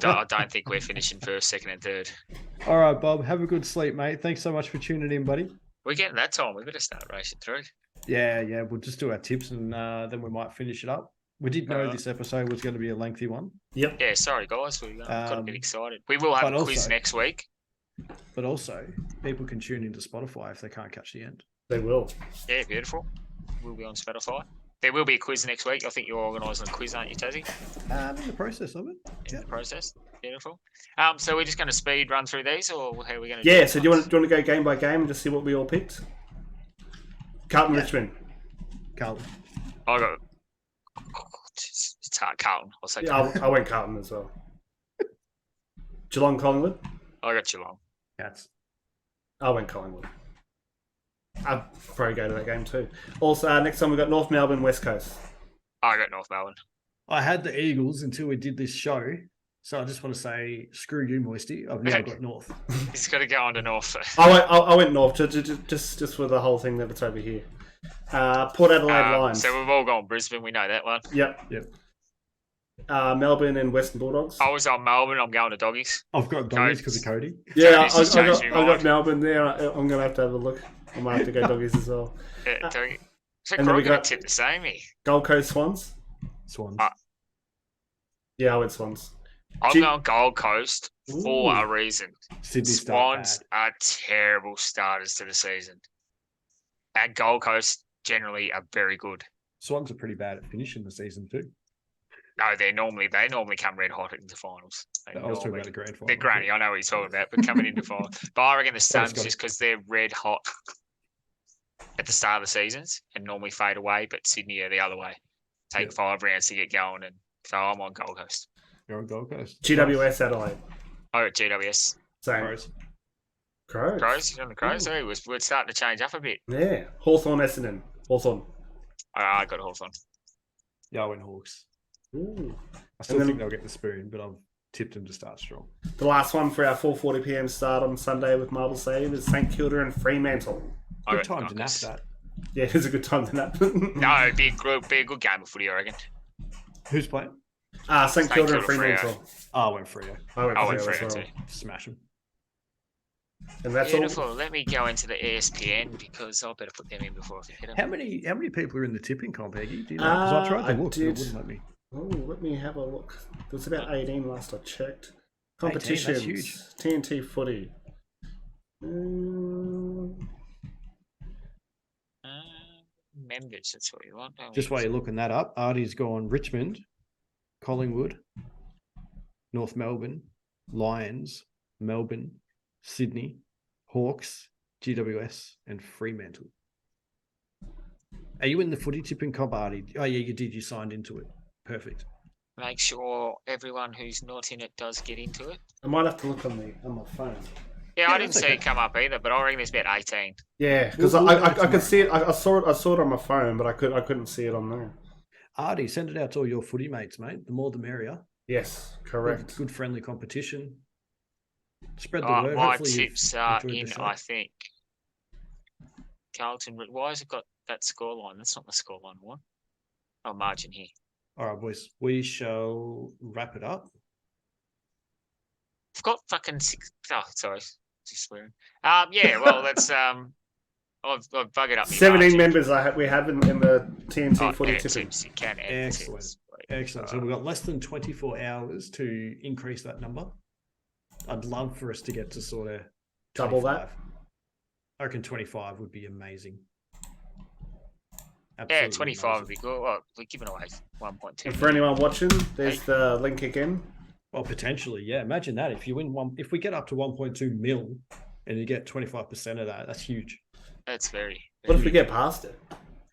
I don't think we're finishing first, second, and third. All right, Bob. Have a good sleep, mate. Thanks so much for tuning in, buddy. We're getting that time. We better start racing through. Yeah. We'll just do our tips and then we might finish it up. We did know this episode was going to be a lengthy one. Yep. Yeah, sorry, guys. We got a bit excited. We will have a quiz next week. But also, people can tune into Spotify if they can't catch the end. They will. Yeah, beautiful. We'll be on Spotify. There will be a quiz next week. I think you're organising a quiz, aren't you, Tazzy? I'm in the process of it. In the process. Beautiful. So we're just going to speed run through these, or how are we going to do so do you want to go game by game and just see what we all picked? Carlton, Richmond. Carlton. I got... It's hard. Carlton. I'll say Carlton. I went Carlton as well. Geelong, Collingwood. I got Geelong. Cats. I went Collingwood. I'd probably go to that game too. Also, next time we've got North Melbourne, West Coast. I got North Melbourne. I had the Eagles until we did this show. So I just want to say, screw you, Moisty. I've now got North. He's got to go on to North. I went North just for the whole thing that it's over here. Port Adelaide Lions. So we've all gone Brisbane. We know that one. Yep. Melbourne and Western Bulldogs. I was on Melbourne. I'm going to Doggies. I've got Doggies because of Cody. Yeah, I got Melbourne there. I'm going to have a look. I might have to go Doggies as well. Yeah, so and then we got tip the same here. Gold Coast Swans. Yeah, I went Swans. I'm going Gold Coast for a reason. Sydney Swans are terrible starters to the season. And Gold Coast generally are very good. Swans are pretty bad at finishing the season too. No, they normally come red hot into finals. I was talking about a grand final. They're granny, I know what you're talking about, but coming into final. But I reckon the Suns, just because they're red hot at the start of the seasons and normally fade away, but Sydney are the other way. Take 5 rounds to get going, and so I'm on Gold Coast. You're on Gold Coast. GWS Adelaide. I got GWS. Same. Crows. You're on the Crows. So we're starting to change up a bit. Yeah. Hawthorn Essendon. Hawthorn. I got Hawthorn. Yeah, I went Hawks. Ooh. I still think they'll get the spoon, but I've tipped them to start strong. The last one for our 4:40 PM start on Sunday with Marble Stadium is St Kilda and Fremantle. Good time to nap that. Yeah, it is a good time to nap. No, it'd be a good game of footy, I reckon. Who's playing? St Kilda and Fremantle. I went Freo. I went Freo too. Smash them. And that's beautiful. All. Let me go into the ESPN because I better put them in before I hit them. How many people are in the tipping comp, Eggy? Do you know? Because I tried to look, but it wouldn't let me. Oh, let me have a look. There was about 18 last I checked. Competitions. 18, that's huge. TNT Footy. Members, that's what you want. Just while you're looking that up, Artie's gone Richmond, Collingwood, North Melbourne, Lions, Melbourne, Sydney, Hawks, GWS, and Fremantle. Are you in the footy tipping comp, Artie? Oh, yeah, you did. You signed into it. Perfect. Make sure everyone who's not in it does get into it. I might have to look on my phone. Yeah, I didn't see it come up either, but I reckon there's about 18. Yeah, because I could see it. I saw it on my phone, but I couldn't see it on there. Artie, send it out to all your footy mates, mate. The more the merrier. Yes, correct. Good friendly competition. Spread the word. My Hopefully tips are in, I think. Carlton, why has it got that scoreline? That's not the scoreline one. Oh, margin here. All right, boys. We shall wrap it up. I've got fucking 6. Oh, sorry. Just swearing. Yeah, well, that's I've buggered up. 17 members we have in the TNT Footy tipping. Excellent. So we've got less than 24 hours to increase that number. I'd love for us to get to sort of double that. I reckon 25 would be amazing. Absolutely 25 amazing. Would be good. Well, we're giving away 1.2. And for anyone watching, there's the link again. Well, potentially, yeah. Imagine that if you win if we get up to 1.2 mil and you get 25% of that, that's huge. That's very. What if we get past it?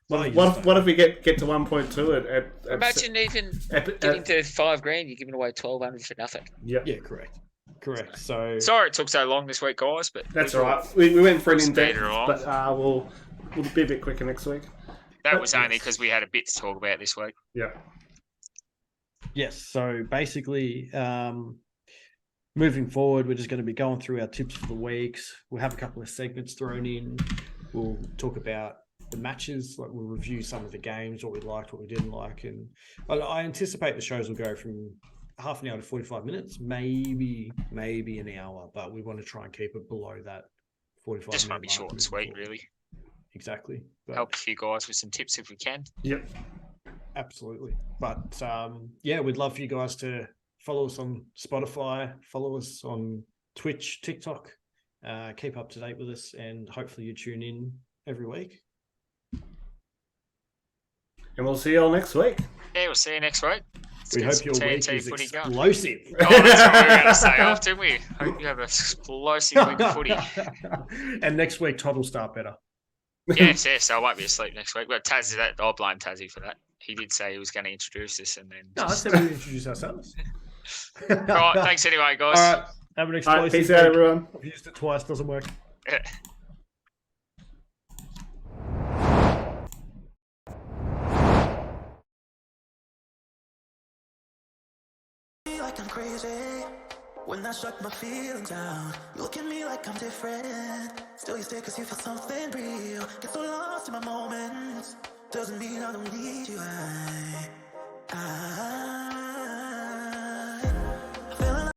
What if we get to 1.2 at imagine even getting to $5,000, you're giving away 1,200 for nothing. Yeah, correct. So sorry it took so long this week, guys, but that's all right. We went for an in-depth, but we'll be a bit quicker next week. That was only because we had a bit to talk about this week. Yeah. Yes. So basically, moving forward, we're just going to be going through our tips for the weeks. We'll have a couple of segments thrown in. We'll talk about the matches, like we'll review some of the games, what we liked, what we didn't like, and I anticipate the shows will go from half an hour to 45 minutes, maybe an hour, but we want to try and keep it below that 45 just want to be short and sweet, really. Exactly. But help a few guys with some tips if we can. Yep. Absolutely. But yeah, we'd love for you guys to follow us on Spotify, follow us on Twitch, TikTok, keep up to date with us, and hopefully you tune in every week. And we'll see you all next week. Yeah, we'll see you next week. We hope your week is explosive. Oh, that's what we were going to say off, didn't we? Hope you have an explosive week of footy. And next week, Todd will start better. Yes, I won't be asleep next week. But I'll blame Tazzy for that. He did say he was going to introduce us, and then. No, I said we introduce ourselves. All right, thanks anyway, guys. All right, have an explosive peace out, everyone. I've used it twice, doesn't work. Like I'm crazy when I shut my feelings down. You look at me like I'm different. Still you stay cause you feel something real. Get so lost in my moments. Doesn't mean I don't need you. I